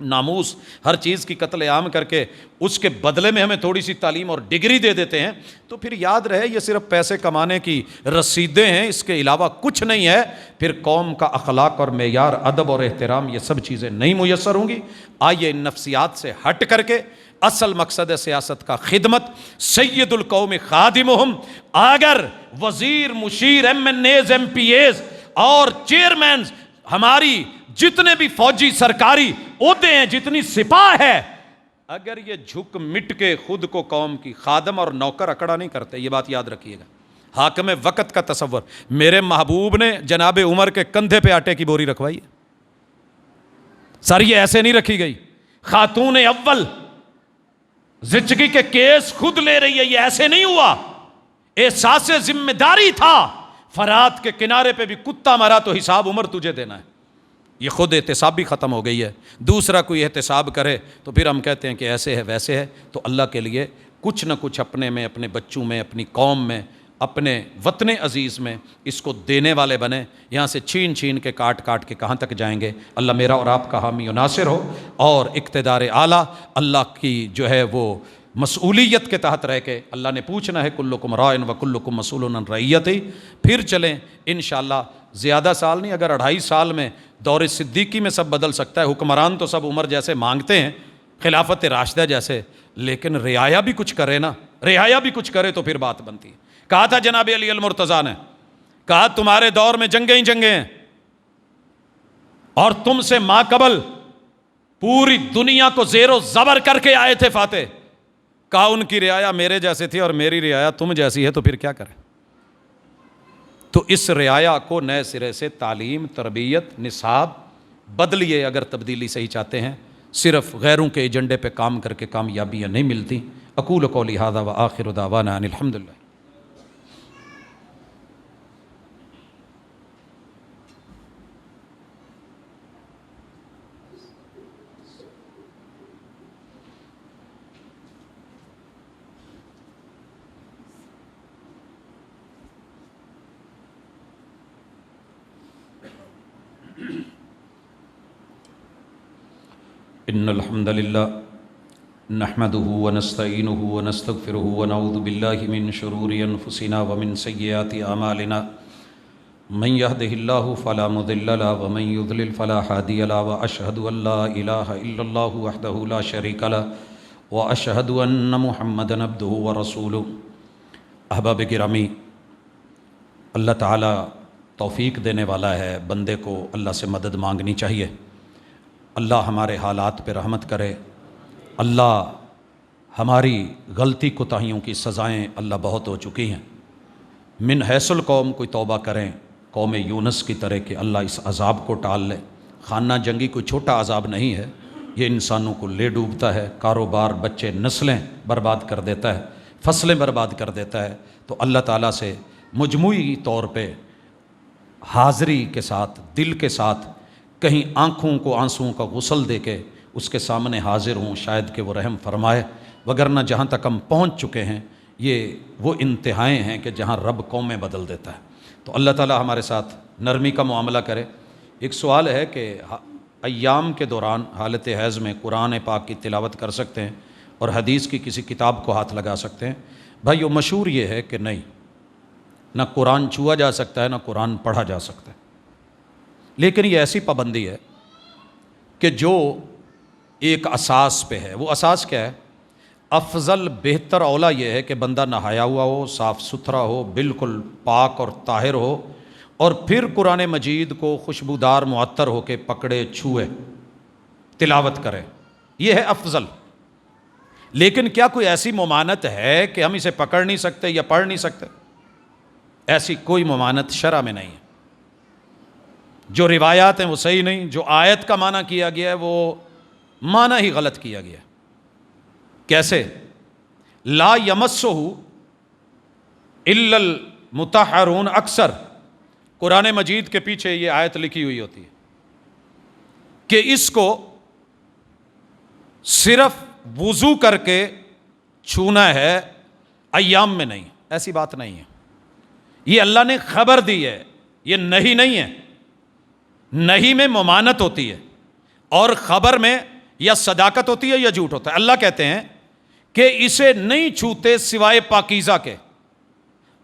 ناموس، ہر چیز کی قتل عام کر کے اس کے بدلے میں ہمیں تھوڑی سی تعلیم اور ڈگری دے دیتے ہیں، تو پھر یاد رہے یہ صرف پیسے کمانے کی رسیدیں ہیں، اس کے علاوہ کچھ نہیں ہے۔ پھر قوم کا اخلاق اور معیار، ادب اور احترام، یہ سب چیزیں نہیں میسر ہوں گی۔ آئیے ان نفسیات سے ہٹ کر کے اصل مقصد ہے سیاست کا خدمت۔ سید القوم خادمہم، اگر وزیر، مشیر، M N As, M P As اور چیئرمینز، ہماری جتنے بھی فوجی سرکاری عہدے ہیں، جتنی سپاہ ہے، اگر یہ جھک مٹ کے خود کو قوم کی خادم اور نوکر اکڑا نہیں کرتے، یہ بات یاد رکھیے گا۔ حاکم وقت کا تصور، میرے محبوب نے جناب عمر کے کندھے پہ آٹے کی بوری رکھوائی ہے، سر یہ ایسے نہیں رکھی گئی۔ خاتون اول زچگی کے کیس خود لے رہی ہے، یہ ایسے نہیں ہوا، احساس ذمہ داری تھا۔ فرات کے کنارے پہ بھی کتا مرا تو حساب عمر تجھے دینا ہے۔ یہ خود احتساب بھی ختم ہو گئی ہے۔ دوسرا کوئی احتساب کرے تو پھر ہم کہتے ہیں کہ ایسے ہے ویسے ہے۔ تو اللہ کے لیے کچھ نہ کچھ اپنے میں، اپنے بچوں میں، اپنی قوم میں، اپنے وطن عزیز میں اس کو دینے والے بنے۔ یہاں سے چھین چھین کے، کاٹ کاٹ کے کہاں تک جائیں گے؟ اللہ میرا اور آپ کا حامی و ناصر ہو، اور اقتدار اعلیٰ اللہ کی جو ہے وہ مسئولیت کے تحت رہ کے، اللہ نے پوچھنا ہے کلکم راعٍ و کلکم مسئول عن رعیتہ۔ پھر چلیں انشاءاللہ، زیادہ سال نہیں، اگر 2.5 سال میں دور صدیقی میں سب بدل سکتا ہے۔ حکمران تو سب عمر جیسے مانگتے ہیں، خلافت راشدہ جیسے، لیکن رعایا بھی کچھ کرے نا، رعایا بھی کچھ کرے تو پھر بات بنتی ہے۔ کہا تھا جناب علی المرتضیٰ نے، کہا تمہارے دور میں جنگیں ہی جنگیں ہیں، اور تم سے ماقبل پوری دنیا کو زیر و زبر کر کے آئے تھے فاتح۔ کہا ان کی رعایا میرے جیسے تھی اور میری رعایا تم جیسی ہے، تو پھر کیا کریں؟ تو اس رعایا کو نئے سرے سے تعلیم، تربیت، نصاب بدلیے اگر تبدیلی صحیح چاہتے ہیں۔ صرف غیروں کے ایجنڈے پہ کام کر کے کامیابیاں نہیں ملتی۔ اقول قولی ھذا وآخر دعوانا ان الحمدللہ۔ إن الحمد لله نحمده ونستعينه ونستغفره ونعوذ بالله من شرور أنفسنا ومن سيئات أعمالنا من يهده الله فلا مضل له ومن يضلل فلا هادي له وأشهد أن لا إله إلا الله وحده لا شريك له وأشهد أن محمدا عبده ورسوله. احباب گرامی، اللہ تعالیٰ توفیق دینے والا ہے، بندے کو اللہ سے مدد مانگنی چاہیے. اللہ ہمارے حالات پہ رحمت کرے. اللہ ہماری غلطی کوتاہیوں کی سزائیں اللہ بہت ہو چکی ہیں. من حیث القوم کوئی توبہ کریں قوم یونس کی طرح کہ اللہ اس عذاب کو ٹال لے. خانہ جنگی کوئی چھوٹا عذاب نہیں ہے، یہ انسانوں کو لے ڈوبتا ہے، کاروبار، بچے، نسلیں برباد کر دیتا ہے، فصلیں برباد کر دیتا ہے. تو اللہ تعالیٰ سے مجموعی طور پہ حاضری کے ساتھ، دل کے ساتھ، کہیں آنکھوں کو آنسوؤں کا غسل دے کے اس کے سامنے حاضر ہوں، شاید کہ وہ رحم فرمائے. وگرنہ جہاں تک ہم پہنچ چکے ہیں یہ وہ انتہائیں ہیں کہ جہاں رب قومیں بدل دیتا ہے. تو اللہ تعالیٰ ہمارے ساتھ نرمی کا معاملہ کرے. ایک سوال ہے کہ ایام کے دوران حالت حیض میں قرآن پاک کی تلاوت کر سکتے ہیں اور حدیث کی کسی کتاب کو ہاتھ لگا سکتے ہیں؟ بھائی وہ مشہور یہ ہے کہ نہیں، نہ قرآن چھوا جا سکتا ہے نہ قرآن پڑھا جا سکتا ہے. لیکن یہ ایسی پابندی ہے کہ جو ایک اساس پہ ہے. وہ اساس کیا ہے؟ افضل، بہتر، اولا یہ ہے کہ بندہ نہایا ہوا ہو، صاف ستھرا ہو، بالکل پاک اور طاہر ہو، اور پھر قرآن مجید کو خوشبودار معطر ہو کے پکڑے، چھوئے، تلاوت کرے. یہ ہے افضل. لیکن کیا کوئی ایسی ممانت ہے کہ ہم اسے پکڑ نہیں سکتے یا پڑھ نہیں سکتے؟ ایسی کوئی ممانت شرع میں نہیں ہے. جو روایات ہیں وہ صحیح نہیں، جو آیت کا معنی کیا گیا ہے وہ معنی ہی غلط کیا گیا ہے. کیسے؟ لا یمسہ الا المطہرون. اکثر قرآن مجید کے پیچھے یہ آیت لکھی ہوئی ہوتی ہے کہ اس کو صرف وضو کر کے چھونا ہے، ایام میں نہیں. ایسی بات نہیں ہے. یہ اللہ نے خبر دی ہے، یہ نہیں ہے. نہیں میں ممانت ہوتی ہے اور خبر میں یا صداقت ہوتی ہے یا جھوٹ ہوتا ہے. اللہ کہتے ہیں کہ اسے نہیں چھوتے سوائے پاکیزہ کے.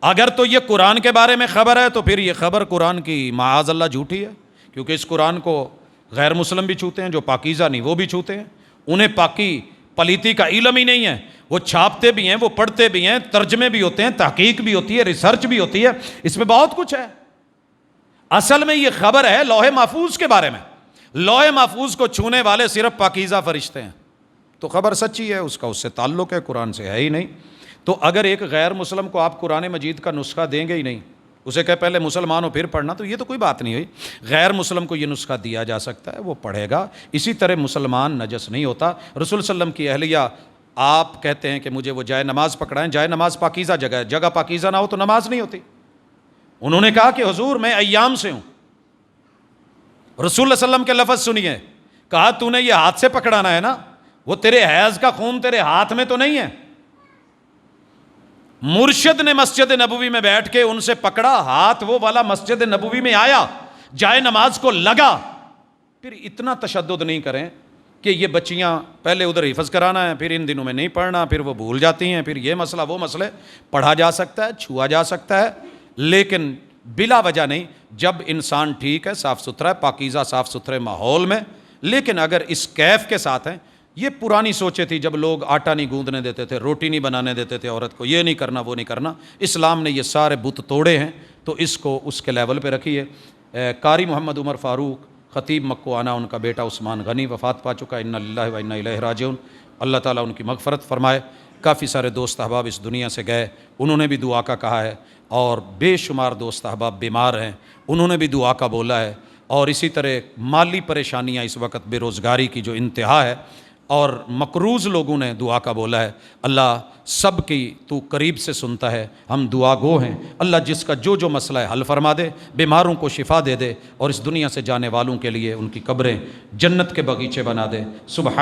اگر تو یہ قرآن کے بارے میں خبر ہے تو پھر یہ خبر قرآن کی معاذ اللہ جھوٹی ہے، کیونکہ اس قرآن کو غیر مسلم بھی چھوتے ہیں، جو پاکیزہ نہیں وہ بھی چھوتے ہیں. انہیں پاکی پلیتی کا علم ہی نہیں ہے. وہ چھاپتے بھی ہیں، وہ پڑھتے بھی ہیں، ترجمے بھی ہوتے ہیں، تحقیق بھی ہوتی ہے، ریسرچ بھی ہوتی ہے، اس میں بہت کچھ ہے. اصل میں یہ خبر ہے لوح محفوظ کے بارے میں. لوح محفوظ کو چھونے والے صرف پاکیزہ فرشتے ہیں. تو خبر سچی ہے، اس کا اس سے تعلق ہے، قرآن سے ہے ہی نہیں. تو اگر ایک غیر مسلم کو آپ قرآن مجید کا نسخہ دیں گے ہی نہیں، اسے کہ پہلے مسلمان ہو پھر پڑھنا، تو یہ تو کوئی بات نہیں ہوئی. غیر مسلم کو یہ نسخہ دیا جا سکتا ہے، وہ پڑھے گا. اسی طرح مسلمان نجس نہیں ہوتا. رسول صلی اللہ علیہ وسلم کی اہلیہ، آپ کہتے ہیں کہ مجھے وہ جائے نماز پکڑائیں. جائے نماز پاکیزہ جگہ ہے، جگہ پاکیزہ نہ ہو تو نماز نہیں ہوتی. انہوں نے کہا کہ حضور میں ایام سے ہوں. رسول اللہ علیہ وسلم کے لفظ سنیے، کہا تو نے یہ ہاتھ سے پکڑانا ہے نا، وہ تیرے حیض کا خون تیرے ہاتھ میں تو نہیں ہے. مرشد نے مسجد نبوی میں بیٹھ کے ان سے پکڑا، ہاتھ وہ والا مسجد نبوی میں آیا، جائے نماز کو لگا. پھر اتنا تشدد نہیں کریں کہ یہ بچیاں پہلے ادھر حفظ کرانا ہے، پھر ان دنوں میں نہیں پڑھنا، پھر وہ بھول جاتی ہیں، پھر یہ مسئلہ وہ مسئلے. پڑھا جا سکتا ہے، چھوا جا سکتا ہے، لیکن بلا وجہ نہیں. جب انسان ٹھیک ہے، صاف ستھرا ہے، پاکیزہ صاف ستھرے ماحول میں. لیکن اگر اس کیف کے ساتھ ہیں، یہ پرانی سوچیں تھی جب لوگ آٹا نہیں گوندنے دیتے تھے، روٹی نہیں بنانے دیتے تھے عورت کو، یہ نہیں کرنا وہ نہیں کرنا. اسلام نے یہ سارے بت توڑے ہیں، تو اس کو اس کے لیول پہ رکھیے. قاری محمد عمر فاروق خطیب مکہ آنا، ان کا بیٹا عثمان غنی وفات پا چکا. انا للہ و انا الیہ راجعون. اللہ تعالیٰ ان کی مغفرت فرمائے. کافی سارے دوست احباب اس دنیا سے گئے، انہوں نے بھی دعا کا کہا ہے، اور بے شمار دوست احباب بیمار ہیں، انہوں نے بھی دعا کا بولا ہے. اور اسی طرح مالی پریشانیاں اس وقت، بے روزگاری کی جو انتہا ہے، اور مقروض لوگوں نے دعا کا بولا ہے. اللہ سب کی تو قریب سے سنتا ہے، ہم دعا گو ہیں. اللہ جس کا جو مسئلہ ہے حل فرما دے، بیماروں کو شفا دے دے، اور اس دنیا سے جانے والوں کے لیے ان کی قبریں جنت کے باغیچے بنا دے. سبحان